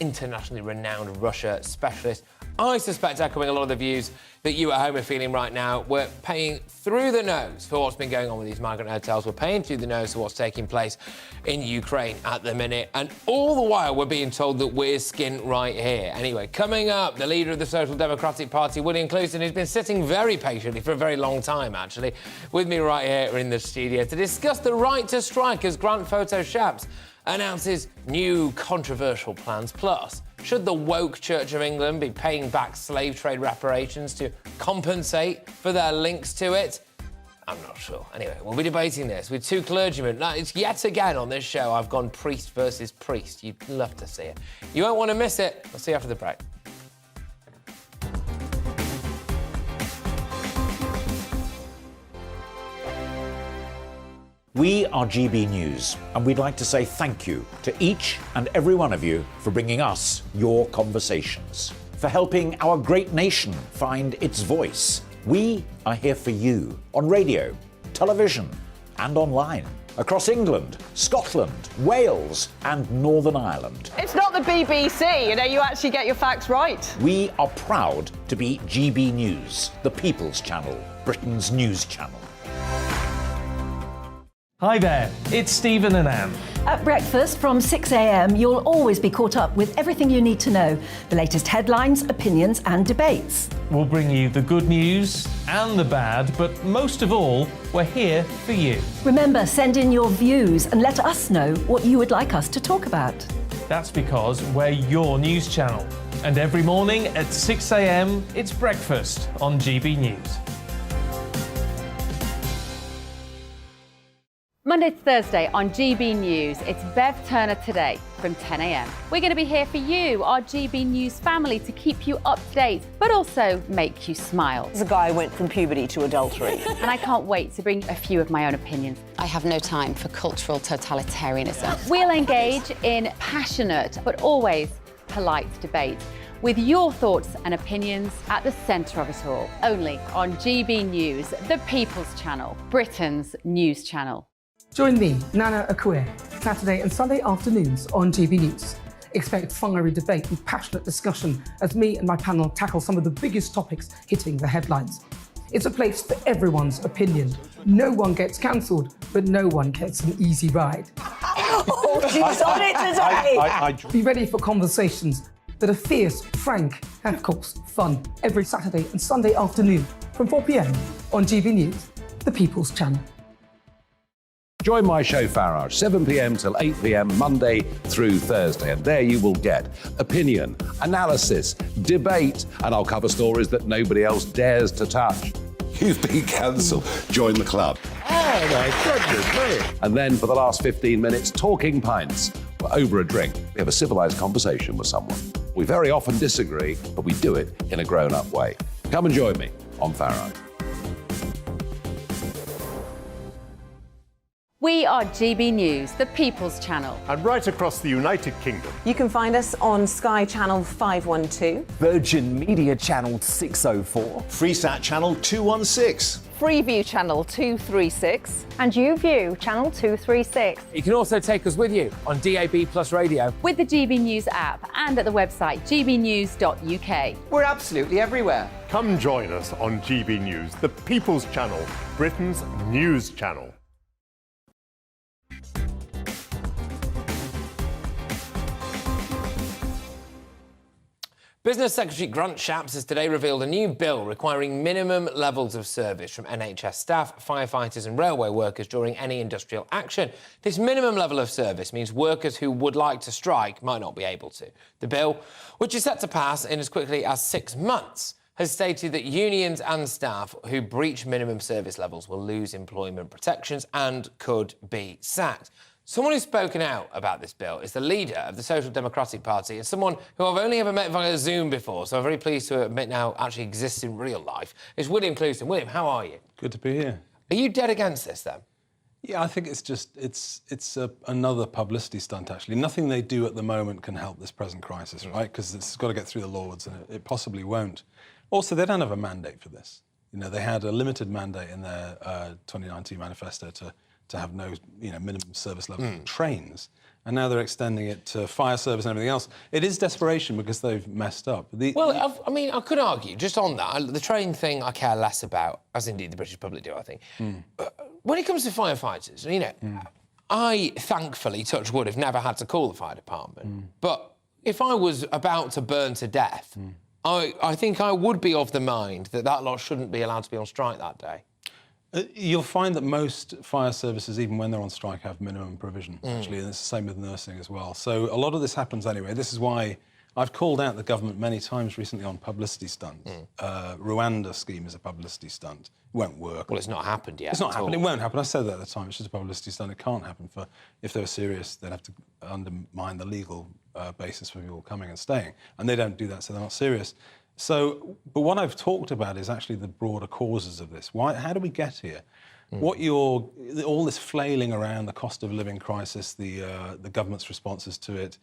internationally renowned Russia specialist. I suspect, echoing a lot of the views that you at home are feeling right now, we're paying through the nose for what's been going on with these migrant hotels. We're paying through the nose for what's taking place in Ukraine at the minute. And all the while, we're being told that we're skint right here. Anyway, coming up, the leader of the Social Democratic Party, William Clouston, who's been sitting very patiently for a very long time, actually, with me right here in the studio to discuss the right to strike as Grant Photo Shaps announces new controversial plans. Plus, Should the woke Church of England be paying back slave trade reparations to compensate for their links to it? I'm not sure. Anyway, we'll be debating this with two clergymen. Now, it's yet again on this show I've gone priest versus priest. You'd love to see it. You won't want to miss it. I'll see you after the break. We are GB News, and we'd like to say thank you to each and every one of you for bringing us your conversations, for helping our great nation find its voice. We are here for you on radio, television, and online, across England, Scotland, Wales, and Northern Ireland. It's not the BBC, you actually get your facts right. We are proud to be GB News, the People's Channel, Britain's news channel. Hi there, it's Stephen and Anne. At breakfast from 6 a.m, you'll always be caught up with everything you need to know, the latest headlines, opinions and debates. We'll bring you the good news and the bad, but most of all, we're here for you. Remember, send in your views and let us know what you would like us to talk about. That's because we're your news channel. And every morning at 6 a.m, it's breakfast on GB News. Monday to Thursday on GB News, it's Bev Turner Today from 10 a.m. We're going to be here for you, our GB News family, to keep you up to date, but also make you smile. There's a guy who went from puberty to adultery. And I can't wait to bring a few of my own opinions. I have no time for cultural totalitarianism. We'll engage in passionate, but always polite debate, with your thoughts and opinions at the centre of it all. Only on GB News, the People's Channel, Britain's news channel. Join me, Nana Akue, Saturday and Sunday afternoons on GB News. Expect fiery debate and passionate discussion as me and my panel tackle some of the biggest topics hitting the headlines. It's a place for everyone's opinion. No one gets cancelled, but no one gets an easy ride. Oh, she's on it today! Be ready for conversations that are fierce, frank, and of course, fun. Every Saturday and Sunday afternoon from 4 p.m. on GB News, the People's Channel. Join my show Farage, 7 p.m. till 8 p.m. Monday through Thursday, and there you will get opinion, analysis, debate, and I'll cover stories that nobody else dares to touch. You've been cancelled. Join the club. Oh my goodness me! And then for the last 15 minutes, talking pints. Over a drink, we have a civilised conversation with someone. We very often disagree, but we do it in a grown-up way. Come and join me on Farage. We are GB News, the People's Channel. And right across the United Kingdom. You can find us on Sky Channel 512. Virgin Media Channel 604. Freesat Channel 216. Freeview Channel 236. And YouView Channel 236. You can also take us with you on DAB Plus Radio. With the GB News app and at the website gbnews.uk. We're absolutely everywhere. Come join us on GB News, the People's Channel, Britain's news channel. Business Secretary Grant Shapps has today revealed a new bill requiring minimum levels of service from NHS staff, firefighters and railway workers during any industrial action. This minimum level of service means workers who would like to strike might not be able to. The bill, which is set to pass in as quickly as 6 months, has stated that unions and staff who breach minimum service levels will lose employment protections and could be sacked. Someone who's spoken out about this bill is the leader of the Social Democratic Party and someone who I've only ever met via Zoom before, so I'm very pleased to admit now actually exists in real life. It's William Clouston. William, how are you? Good to be here. Are you dead against this, then? Yeah, I think it's another publicity stunt, actually. Nothing they do at the moment can help this present crisis, right? Because it's got to get through the Lords, and it possibly won't. Also, they don't have a mandate for this. You know, they had a limited mandate in their 2019 manifesto to have no, minimum service level for trains, and now they're extending it to fire service and everything else. It is desperation because they've messed up. I could argue, just on that, the train thing I care less about, as indeed the British public do, I think. When it comes to firefighters, I, thankfully, touch wood, have never had to call the fire department. But if I was about to burn to death, I think I would be of the mind that lot shouldn't be allowed to be on strike that day. You'll find that most fire services, even when they're on strike, have minimum provision, actually, and it's the same with nursing as well. So a lot of this happens anyway. This is why I've called out the government many times recently on publicity stunts. Rwanda scheme is a publicity stunt. It won't work. Well, it's not happened yet. It's not happened. It won't happen. I said that at the time. It's just a publicity stunt. It can't happen. If they were serious, they'd have to undermine the legal basis for people coming and staying. And they don't do that, so they're not serious. So, but what I've talked about is actually the broader causes of this. How do we get here? All this flailing around the cost of living crisis, the government's responses to it,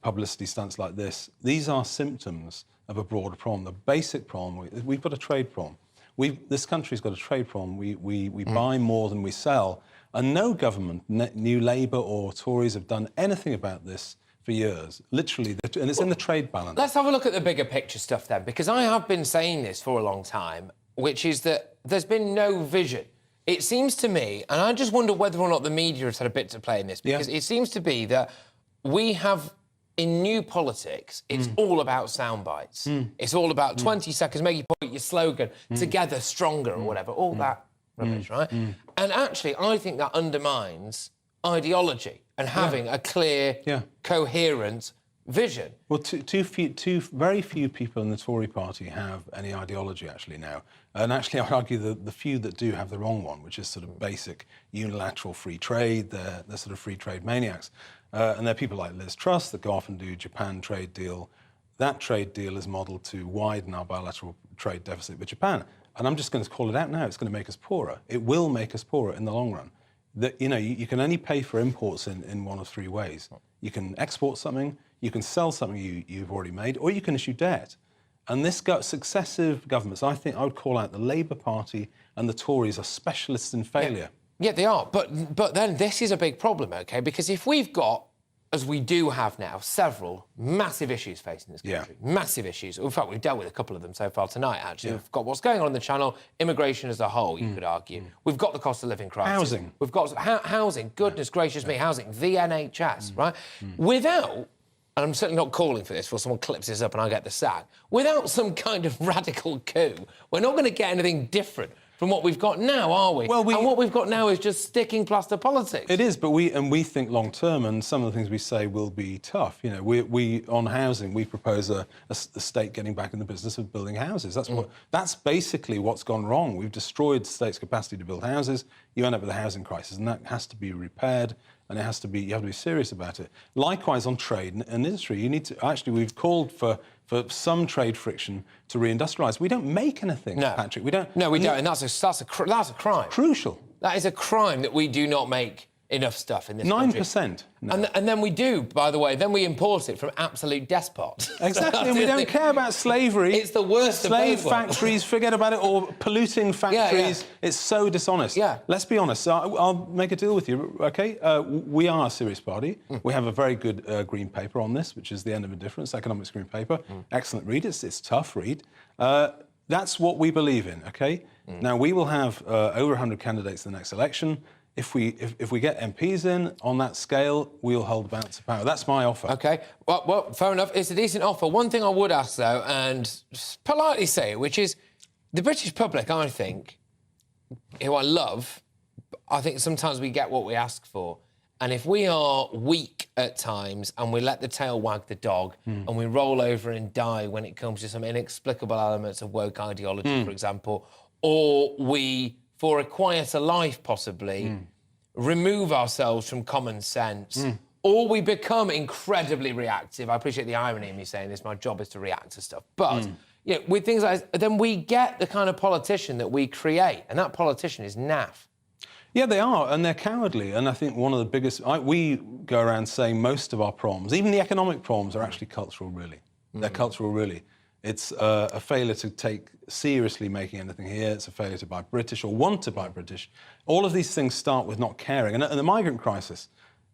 publicity stunts like this, these are symptoms of a broader problem. The basic problem, we've got a trade problem. This country's got a trade problem. We buy more than we sell, and no government, New Labour or Tories, have done anything about this for years, literally, and it's in the trade balance. Let's have a look at the bigger picture stuff then, because I have been saying this for a long time, which is that there's been no vision. It seems to me, and I just wonder whether or not the media has had a bit to play in this, because it seems to be that we have, in new politics, it's all about sound bites. It's all about 20 seconds, make your point, your slogan, together, stronger, or whatever, all that rubbish, right? And actually, I think that undermines ideology and having a clear, coherent vision. Well, very few people in the Tory party have any ideology actually now. And actually, I would argue the few that do have the wrong one, which is sort of basic unilateral free trade. They're sort of free trade maniacs. And there are people like Liz Truss that go off and do Japan trade deal. That trade deal is modelled to widen our bilateral trade deficit with Japan. And I'm just going to call it out now. It's going to make us poorer. It will make us poorer in the long run. That, you can only pay for imports in one of three ways. You can export something, you can sell something you've already made, or you can issue debt. And this successive governments, I think I would call out the Labour Party and the Tories are specialists in failure. Yeah, they are. But then this is a big problem, OK? Because if we've got, as we do have now, several massive issues facing this country, massive issues. In fact, we've dealt with a couple of them so far tonight, actually. We've got what's going on in the Channel, immigration as a whole, you could argue. We've got the cost of living crisis. Housing. We've got housing, goodness gracious me, housing, the NHS, right? Without, and I'm certainly not calling for this, before someone clips this up and I get the sack, without some kind of radical coup, we're not going to get anything different from what we've got now, are we? And what we've got now is just sticking plaster politics. It is, but we think long term, and some of the things we say will be tough. We on housing, we propose a state getting back in the business of building houses. That's basically what's gone wrong. We've destroyed the state's capacity to build houses. You end up with a housing crisis, and that has to be repaired. And you have to be serious about it. Likewise, on trade and industry, we've called for some trade friction to reindustrialise. We don't make anything, Patrick. We don't. No, we don't, and that's a crime. Crucial. That is a crime that we do not make enough stuff in this 9%. No. And then we do, by the way, then we import it from absolute despots. Exactly, and we don't care about slavery. It's the worst Slave of both factories, forget about it, or polluting factories. It's so dishonest. Let's be honest. I'll make a deal with you, OK? We are a serious party. We have a very good green paper on this, which is The End of Indifference, Economics Green Paper. Excellent read. It's tough read. That's what we believe in, OK? Now, we will have over 100 candidates in the next election. If we get MPs in on that scale, we'll hold the balance of power. That's my offer. OK. Well, fair enough. It's a decent offer. One thing I would ask, though, and politely say it, which is the British public, I think, who I love, I think sometimes we get what we ask for. And if we are weak at times and we let the tail wag the dog and we roll over and die when it comes to some inexplicable elements of woke ideology, for example, or we, for a quieter life possibly, remove ourselves from common sense, or we become incredibly reactive. I appreciate the irony in me saying this, my job is to react to stuff. But with things like this, then we get the kind of politician that we create, and that politician is naff. Yeah, they are, and they're cowardly. And I think one of the biggest... we go around saying most of our problems, even the economic problems, are actually cultural, really. They're cultural, really. It's a failure to take seriously making anything here. It's a failure to buy British or want to buy British. All of these things start with not caring. And the migrant crisis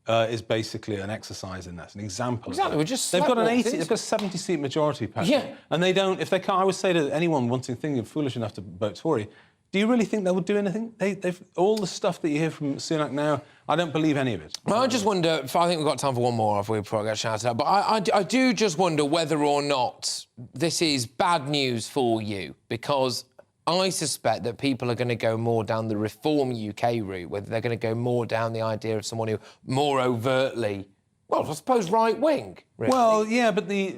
is basically an exercise in that, an example. Exactly, of that. They've got they've got a 70-seat majority, Patrick. And they don't... If they can't... I would say to anyone thinking foolish enough to vote Tory, do you really think they would do anything? They've all the stuff that you hear from Sunak now, I don't believe any of it. Well, I just wonder, I think we've got time for one more before I get shouted out, but I do just wonder whether or not this is bad news for you, because I suspect that people are going to go more down the Reform UK route, whether they're going to go more down the idea of someone who more overtly well, I suppose right-wing, really. Well, yeah, but the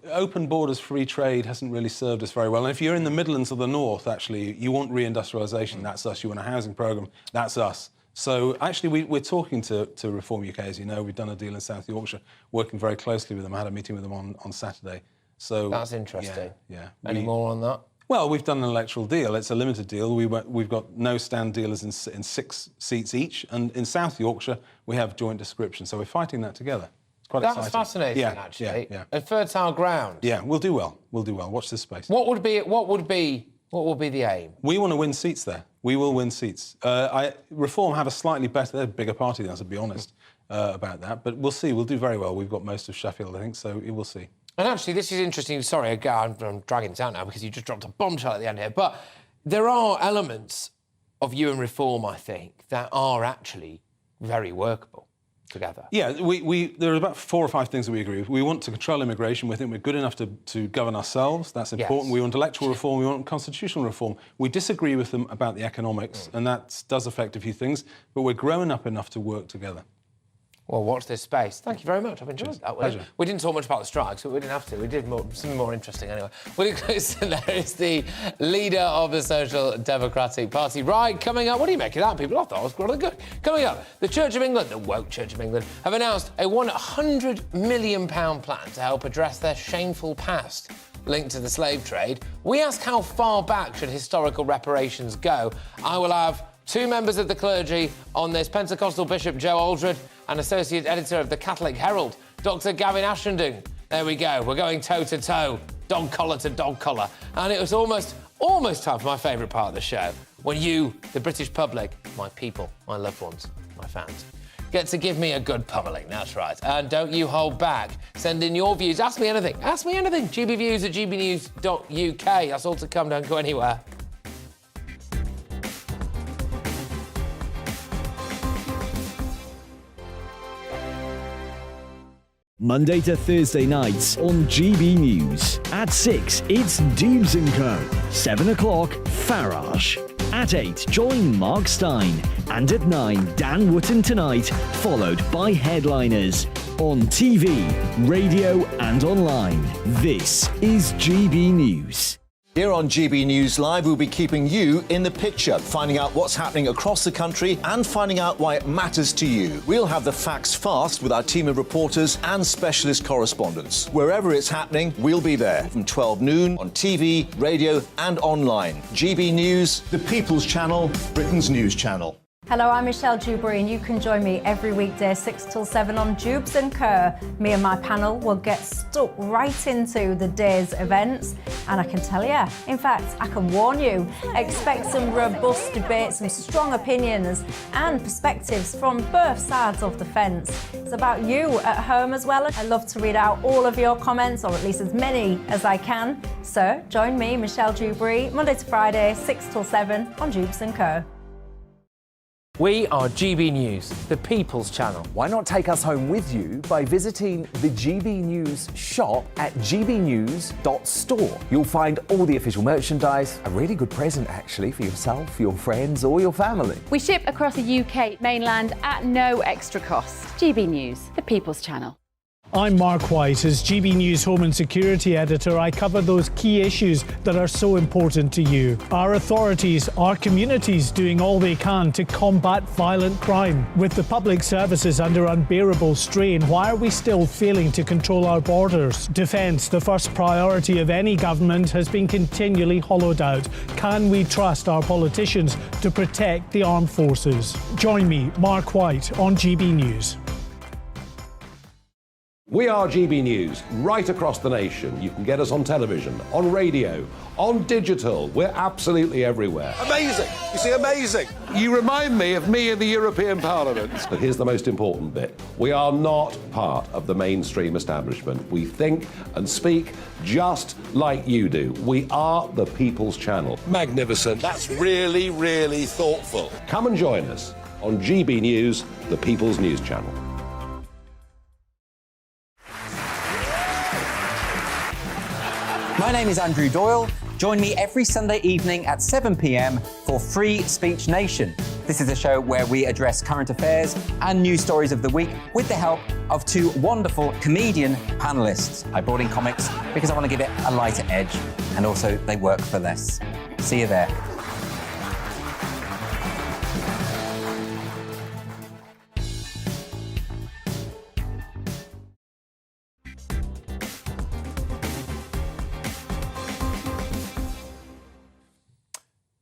open borders, free trade hasn't really served us very well. And if you're in the Midlands or the North, actually, you want reindustrialisation, that's us. You want a housing programme, that's us. So, actually, we're talking to Reform UK, as you know. We've done a deal in South Yorkshire, working very closely with them. I had a meeting with them on Saturday. So that's interesting. Yeah. Any more on that? Well, we've done an electoral deal. It's a limited deal. We've got no stand dealers in 6 seats each. And in South Yorkshire, we have joint description. So we're fighting that together. It's quite exciting. That's fascinating, actually. Yeah. A fertile ground. Yeah, we'll do well. We'll do well. Watch this space. What would be the aim? We want to win seats there. We will win seats. Reform have a slightly better, they're a bigger party than us, to be honest, about that. But we'll see. We'll do very well. We've got most of Sheffield, I think, so we'll see. And actually, this is interesting. Sorry, I'm dragging this out now because you just dropped a bombshell at the end here. But there are elements of you and Reform, I think, that are actually very workable together. Yeah, there are about 4 or 5 things that we agree with. We want to control immigration. We think we're good enough to govern ourselves. That's important. Yes. We want electoral reform. We want constitutional reform. We disagree with them about the economics, and that does affect a few things, but we're growing up enough to work together. Well, watch this space. Thank you very much. I've enjoyed that. Pleasure. We didn't talk much about the strikes, but we didn't have to. We did something more interesting anyway. Willie Clouston there is the leader of the Social Democratic Party. Right, coming up, what do you make of that, people? I thought it was rather good. Coming up, the Church of England, the woke Church of England, have announced a £100 million plan to help address their shameful past linked to the slave trade. We ask how far back should historical reparations go. I will have 2 members of the clergy on this, Pentecostal Bishop Joe Aldred and Associate Editor of the Catholic Herald, Dr Gavin Ashenden. There we go, we're going toe-to-toe, dog collar to dog collar. And it was almost time for my favourite part of the show, when you, the British public, my people, my loved ones, my fans, get to give me a good pummelling, that's right. And don't you hold back. Send in your views, ask me anything, gbviews@gbnews.uk. That's all to come, don't go anywhere. Monday to Thursday nights on GB News. At 6, it's Dubes & Co. 7 o'clock, Farage. At 8, join Mark Steyn. And at 9, Dan Wootton Tonight, followed by Headliners. On TV, radio and online. This is GB News. Here on GB News Live, we'll be keeping you in the picture, finding out what's happening across the country and finding out why it matters to you. We'll have the facts fast with our team of reporters and specialist correspondents. Wherever it's happening, we'll be there from 12 noon on TV, radio and online. GB News, the People's Channel, Britain's news channel. Hello, I'm Michelle Dewberry, and you can join me every weekday 6 till 7 on Dubes & Co. Me and my panel will get stuck right into the day's events, and I can tell you, in fact, I can warn you, expect some robust debates, some strong opinions and perspectives from both sides of the fence. It's about you at home as well. I love to read out all of your comments, or at least as many as I can. So join me, Michelle Dewberry, Monday to Friday, 6 till 7 on Dubes & Co. We are GB News, the People's Channel. Why not take us home with you by visiting the GB News shop at gbnews.store. You'll find all the official merchandise, a really good present actually for yourself, your friends or your family. We ship across the UK mainland at no extra cost. GB News, the People's Channel. I'm Mark White. As GB News Home and Security Editor, I cover those key issues that are so important to you. Our authorities, our communities doing all they can to combat violent crime. With the public services under unbearable strain, why are we still failing to control our borders? Defence, the first priority of any government, has been continually hollowed out. Can we trust our politicians to protect the armed forces? Join me, Mark White, on GB News. We are GB News, right across the nation. You can get us on television, on radio, on digital. We're absolutely everywhere. Amazing! You see, amazing! You remind me of me in the European Parliament. But here's the most important bit. We are not part of the mainstream establishment. We think and speak just like you do. We are the People's Channel. Magnificent. That's really, really thoughtful. Come and join us on GB News, the People's News Channel. My name is Andrew Doyle, Join me every Sunday evening at 7 p.m. for Free Speech Nation. This is a show where we address current affairs and news stories of the week with the help of two wonderful comedian panellists. I brought in comics because I want to give it a lighter edge, and also they work for less. See you there.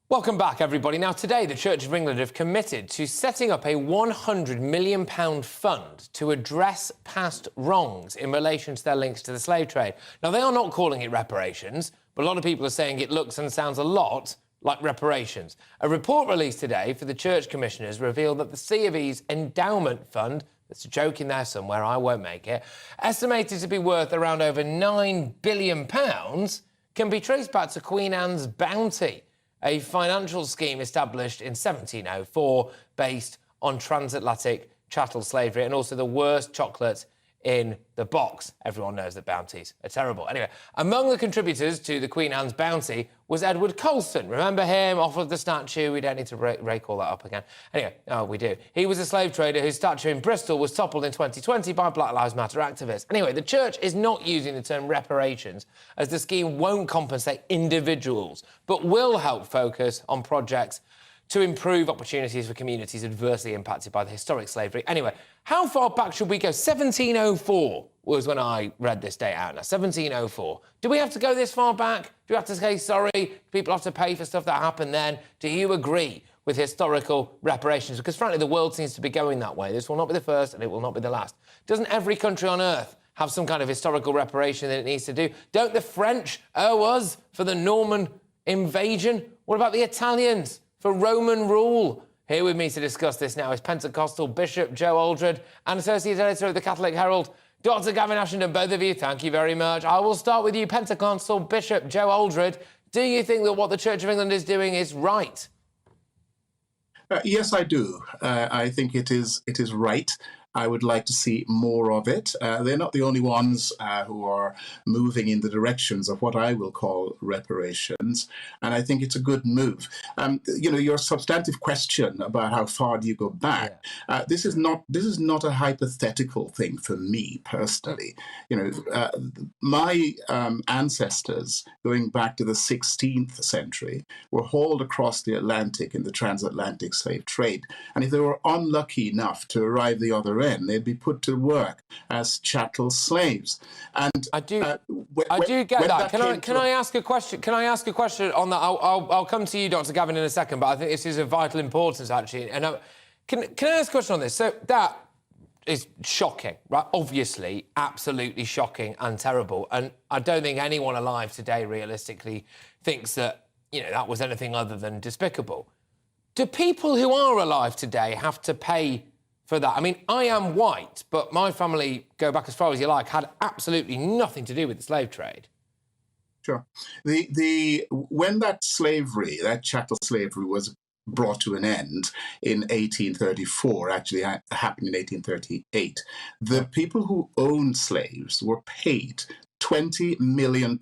Welcome back, everybody. Now, today, the Church of England have committed to setting up a £100 million fund to address past wrongs in relation to their links to the slave trade. Now, they are not calling it reparations, but a lot of people are saying it looks and sounds a lot like reparations. A report released today for the Church Commissioners revealed that the C of E's endowment fund, there's a joke in there somewhere, I won't make it, estimated to be worth around over £9 billion, can be traced back to Queen Anne's bounty, a financial scheme established in 1704 based on transatlantic chattel slavery and also the worst chocolate in the box. Everyone knows that bounties are terrible. Anyway, among the contributors to the Queen Anne's bounty was Edward Colston. Remember him? Off of the statue. We don't need to rake all that up again. Anyway, oh, we do. He was a slave trader whose statue in Bristol was toppled in 2020 by Black Lives Matter activists. Anyway, the church is not using the term reparations as the scheme won't compensate individuals, but will help focus on projects to improve opportunities for communities adversely impacted by the historic slavery. Anyway, how far back should we go? 1704 was when I read this date out now, 1704. Do we have to go this far back? Do we have to say sorry? Do people have to pay for stuff that happened then? Do you agree with historical reparations? Because frankly, the world seems to be going that way. This will not be the first and it will not be the last. Doesn't every country on earth have some kind of historical reparation that it needs to do? Don't the French owe us for the Norman invasion? What about the Italians for Roman rule? Here with me to discuss this now is Pentecostal Bishop Joe Aldred and Associate Editor of the Catholic Herald, Dr. Gavin Ashenden. Both of you, thank you very much. I will start with you, Pentecostal Bishop Joe Aldred. Do you think that what the Church of England is doing is right? Yes, I do. I think it is right. I would like to see more of it. They're not the only ones who are moving in the directions of what I will call reparations, and I think it's a good move. Your substantive question about how far do you go back? This is not a hypothetical thing for me personally. My ancestors, going back to the 16th century, were hauled across the Atlantic in the transatlantic slave trade, and if they were unlucky enough to arrive the other end, they'd be put to work as chattel slaves. And I do get that. Can I ask a question? Can I ask a question on that? I'll come to you, Dr. Gavin, in a second. But I think this is of vital importance, actually. And can I ask a question on this? So that is shocking, right? Obviously, absolutely shocking and terrible. And I don't think anyone alive today, realistically, thinks that that was anything other than despicable. Do people who are alive today have to pay for that? I mean, I am white, but my family, go back as far as you like, had absolutely nothing to do with the slave trade. Sure. When that slavery, that chattel slavery, was brought to an end in 1834, actually happened in 1838, the people who owned slaves were paid £20 million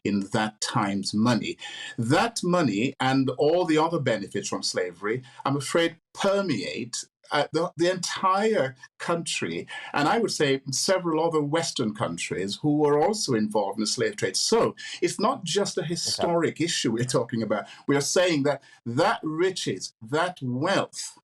in that time's money. That money and all the other benefits from slavery, I'm afraid, permeate the entire country, and I would say several other Western countries who were also involved in the slave trade. So it's not just a historic issue we're talking about. We are saying that riches, that wealth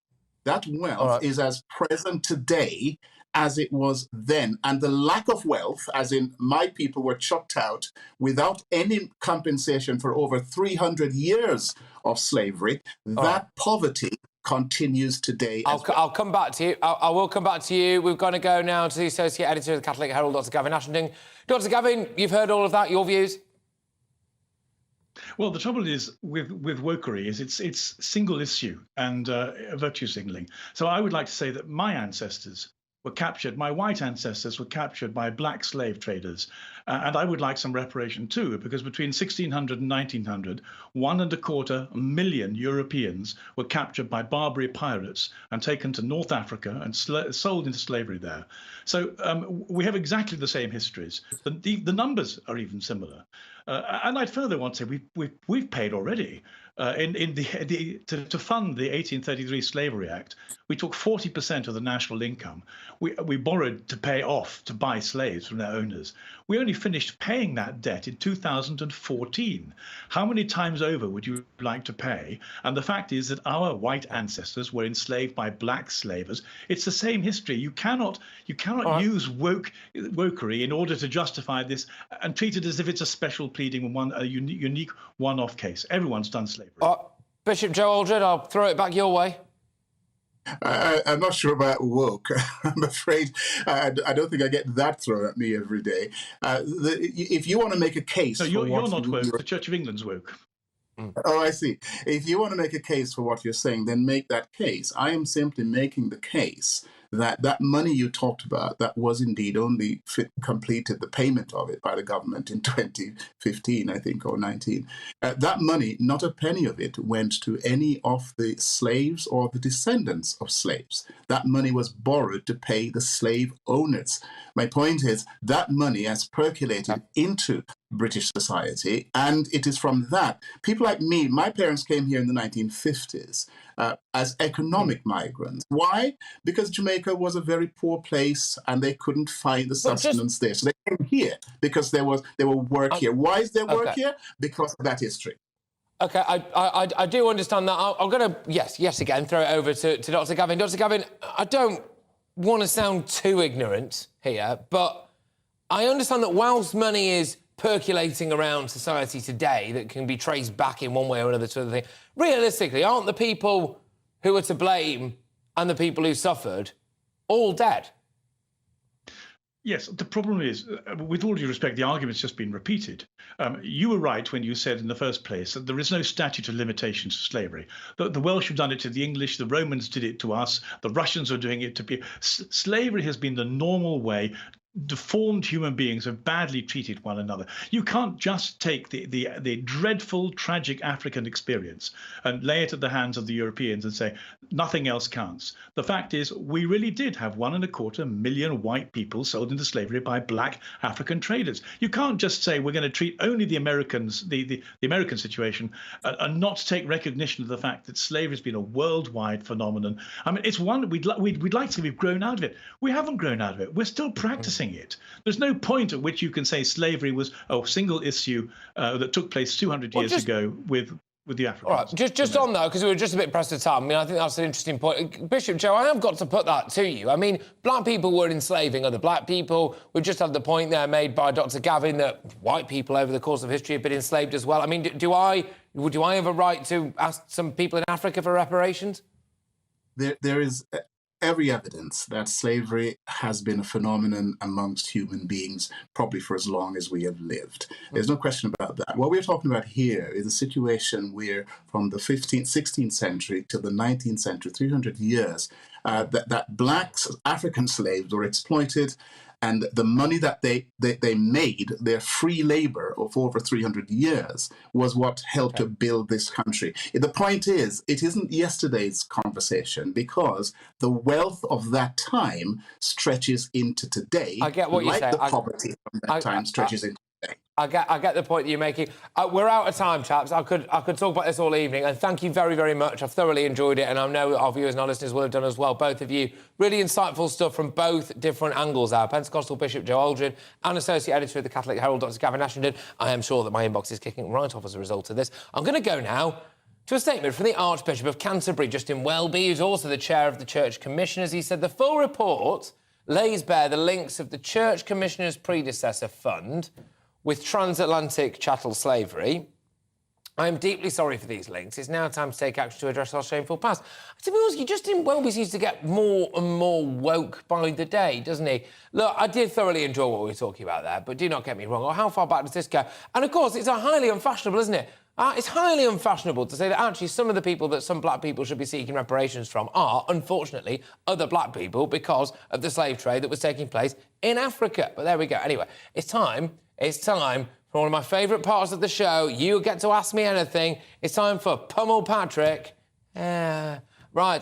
is as present today as it was then. And the lack of wealth, as in my people were chucked out without any compensation for over 300 years of slavery, that poverty continues today. I'll come back to you. I will come back to you. We're going to go now to the Associate Editor of the Catholic Herald, Dr. Gavin Ashenden. Dr. Gavin, you've heard all of that. Your views? Well, the trouble is with wokery is it's single issue and virtue signaling. So I would like to say that my ancestors were captured, my white ancestors were captured by black slave traders. And I would like some reparation too, because between 1600 and 1900, 1.25 million Europeans were captured by Barbary pirates and taken to North Africa and sold into slavery there. So we have exactly the same histories. The numbers are even similar. And I'd further want to say we've paid already. To fund the 1833 Slavery Act, we took 40% of the national income. We borrowed to pay off, to buy slaves from their owners. We only finished paying that debt in 2014. How many times over would you like to pay? And the fact is that our white ancestors were enslaved by black slavers. It's the same history. You cannot use wokery in order to justify this and treat it as if it's a special pleading, a unique one-off case. Everyone's done slavery. Bishop Joe Aldred, I'll throw it back your way. I'm not sure about woke. I'm afraid I don't think I get that thrown at me every day. If you want to make a case, you're not woke. The Church of England's woke. Oh, I see. If you want to make a case for what you're saying, then make that case. I am simply making the case that money you talked about, that was indeed only completed, the payment of it by the government in 2015, I think, or 19. That money, not a penny of it, went to any of the slaves or the descendants of slaves. That money was borrowed to pay the slave owners. My point is that money has percolated into British society, and it is from that. People like me, my parents came here in the 1950s as economic migrants. Why? Because Jamaica was a very poor place and they couldn't find the sustenance there. So they came here because there were work here. Why is there work here? Because of that history. OK, I do understand that. I'm going to, yes again, throw it over to Dr. Gavin. Dr. Gavin, I don't want to sound too ignorant here, but I understand that whilst money is percolating around society today that can be traced back in one way or another to other things, realistically, aren't the people who are to blame and the people who suffered all dead? Yes, the problem is, with all due respect, the argument's just been repeated. You were right when you said in the first place that there is no statute of limitations to slavery. The Welsh have done it to the English, the Romans did it to us, the Russians are doing it to people. Slavery has been the normal way. Deformed human beings have badly treated one another. You can't just take the dreadful, tragic African experience and lay it at the hands of the Europeans and say nothing else counts. The fact is, we really did have 1.25 million white people sold into slavery by black African traders. You can't just say we're going to treat only the Americans, the American situation, and not take recognition of the fact that slavery has been a worldwide phenomenon. I mean, it's one we'd like to say we've grown out of it. We haven't grown out of it. We're still practicing it. There's no point at which you can say slavery was a single issue that took place 200 years ago with the Africans. All right, just on that, because we were just a bit pressed for time. I mean, I think that's an interesting point. Bishop Joe, I have got to put that to you. I mean, black people were enslaving other black people. We just had the point there made by Dr. Gavin that white people over the course of history have been enslaved as well. I mean, do I have a right to ask some people in Africa for reparations? There is every evidence that slavery has been a phenomenon amongst human beings probably for as long as we have lived. There's no question about that. What we're talking about here is a situation where from the 15th, 16th century to the 19th century, 300 years, that black African slaves were exploited, and the money that they made, their free labor of over 300 years, was what helped to build this country. The point is, it isn't yesterday's conversation because the wealth of that time stretches into today. I get what you're saying. The poverty from that time stretches into today. I get the point that you're making. We're out of time, chaps. I could talk about this all evening, and thank you very, very much. I've thoroughly enjoyed it, and I know our viewers and our listeners will have done as well. Both of you, really insightful stuff from both different angles. Our Pentecostal Bishop Joe Aldred and Associate Editor of the Catholic Herald, Dr. Gavin Ashenden. I am sure that my inbox is kicking right off as a result of this. I'm going to go now to a statement from the Archbishop of Canterbury, Justin Welby, who's also the chair of the Church Commissioners. He said the full report lays bare the links of the Church Commissioners' predecessor fund with transatlantic chattel slavery. I am deeply sorry for these links. It's now time to take action to address our shameful past. To be honest, Justin Welby seems to get more and more woke by the day, doesn't he? Look, I did thoroughly enjoy what we were talking about there, but do not get me wrong. Or how far back does this go? And, of course, it's highly unfashionable, isn't it? It's highly unfashionable to say that actually some of the people that some black people should be seeking reparations from are, unfortunately, other black people because of the slave trade that was taking place in Africa. But there we go. Anyway, it's time for one of my favourite parts of the show. You get to ask me anything. It's time for Pummel Patrick. Right,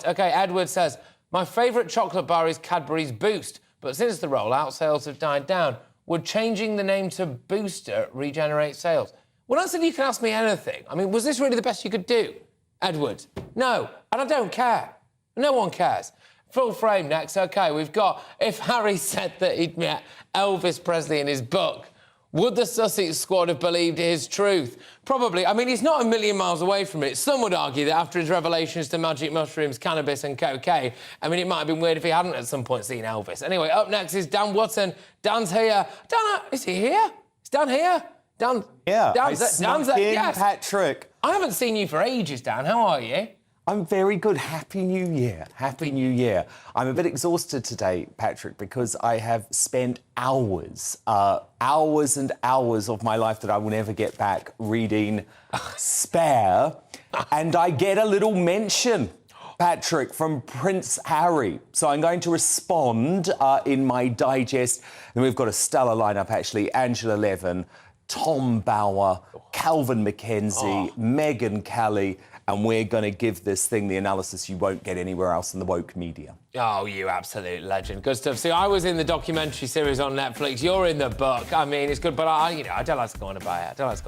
OK, Edward says, my favourite chocolate bar is Cadbury's Boost, but since the rollout, sales have died down. would changing the name to Booster regenerate sales? Well, I said you can ask me anything. I mean, was this really the best you could do, Edward? No, and I don't care. No one cares. Full frame next. OK, we've got, if Harry said that he'd met Elvis Presley in his book, would the Sussex squad have believed his truth? Probably. I mean, he's not a million miles away from it. Some would argue that after his revelations to magic mushrooms, cannabis and cocaine, I mean, it might have been weird if he hadn't at some point seen Elvis. Anyway, up next is Dan Wootton. Dan's here. Dan, is he here? Is Dan here? Dan? Yeah, Dan's in, yes. Patrick. I haven't seen you for ages, Dan. How are you? I'm very good. Happy New Year. Happy New Year. I'm a bit exhausted today, Patrick, because I have spent hours and hours of my life that I will never get back reading Spare, and I get a little mention, Patrick, from Prince Harry. So I'm going to respond in my digest. And we've got a stellar lineup, actually. Angela Levin, Tom Bauer, Calvin McKenzie, Megyn Kelly, and we're going to give this thing the analysis you won't get anywhere else in the woke media. Oh, you absolute legend. Good stuff. See, I was in the documentary series on Netflix. You're in the book. I mean, it's good, but I don't like to go on about it. Right,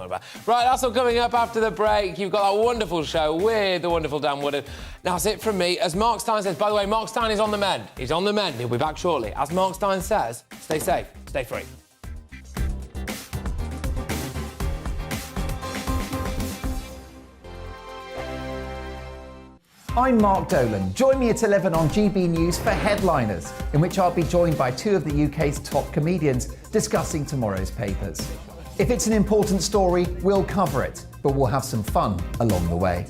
that's all coming up after the break. You've got that wonderful show with the wonderful Dan Wootton. Now, that's it from me. As Mark Steyn says, by the way, Mark Steyn is on the mend. He's on the mend. He'll be back shortly. As Mark Steyn says, stay safe, stay free. I'm Mark Dolan. Join me at 11 on GB News for Headliners, in which I'll be joined by two of the UK's top comedians discussing tomorrow's papers. If it's an important story, we'll cover it, but we'll have some fun along the way.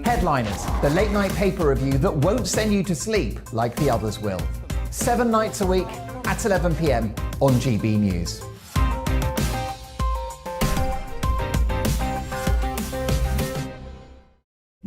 Headliners, the late-night paper review that won't send you to sleep like the others will. 7 nights a week at 11 p.m. on GB News.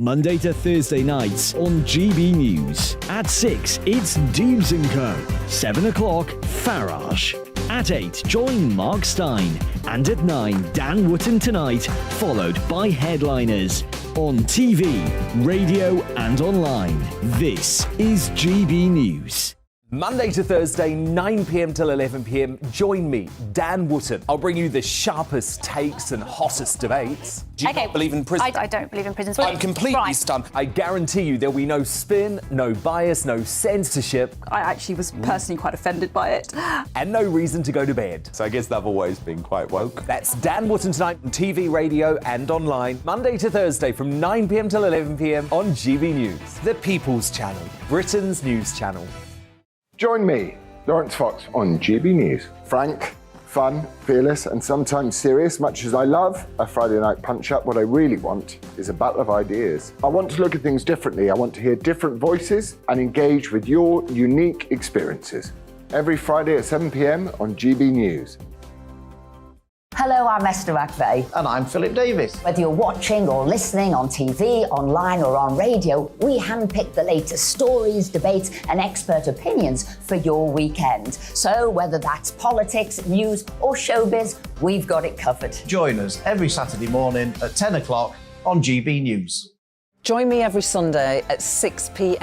Monday to Thursday nights on GB News. At 6, it's Dubes & Co. 7 o'clock, Farage. At 8, join Mark Steyn. And at 9, Dan Wootton Tonight, followed by Headliners. On TV, radio and online. This is GB News. Monday to Thursday, 9 p.m. till 11 p.m. Join me, Dan Wootton. I'll bring you the sharpest takes and hottest debates. Do you not believe in prison? I don't believe in prisons. I'm completely stunned. I guarantee you there'll be no spin, no bias, no censorship. I actually was personally quite offended by it. And no reason to go to bed. So I guess they've always been quite woke. That's Dan Wootton Tonight on TV, radio and online. Monday to Thursday from 9 p.m. till 11 p.m. on GB News. The People's Channel, Britain's news channel. Join me, Lawrence Fox, on GB News. Frank, fun, fearless, and sometimes serious. Much as I love a Friday night punch-up, what I really want is a battle of ideas. I want to look at things differently. I want to hear different voices and engage with your unique experiences. Every Friday at 7 p.m. on GB News. Hello, I'm Esther McVeigh. And I'm Philip Davis. Whether you're watching or listening on TV, online or on radio, we handpick the latest stories, debates and expert opinions for your weekend. So whether that's politics, news or showbiz, we've got it covered. Join us every Saturday morning at 10 o'clock on GB News. Join me every Sunday at 6 p.m.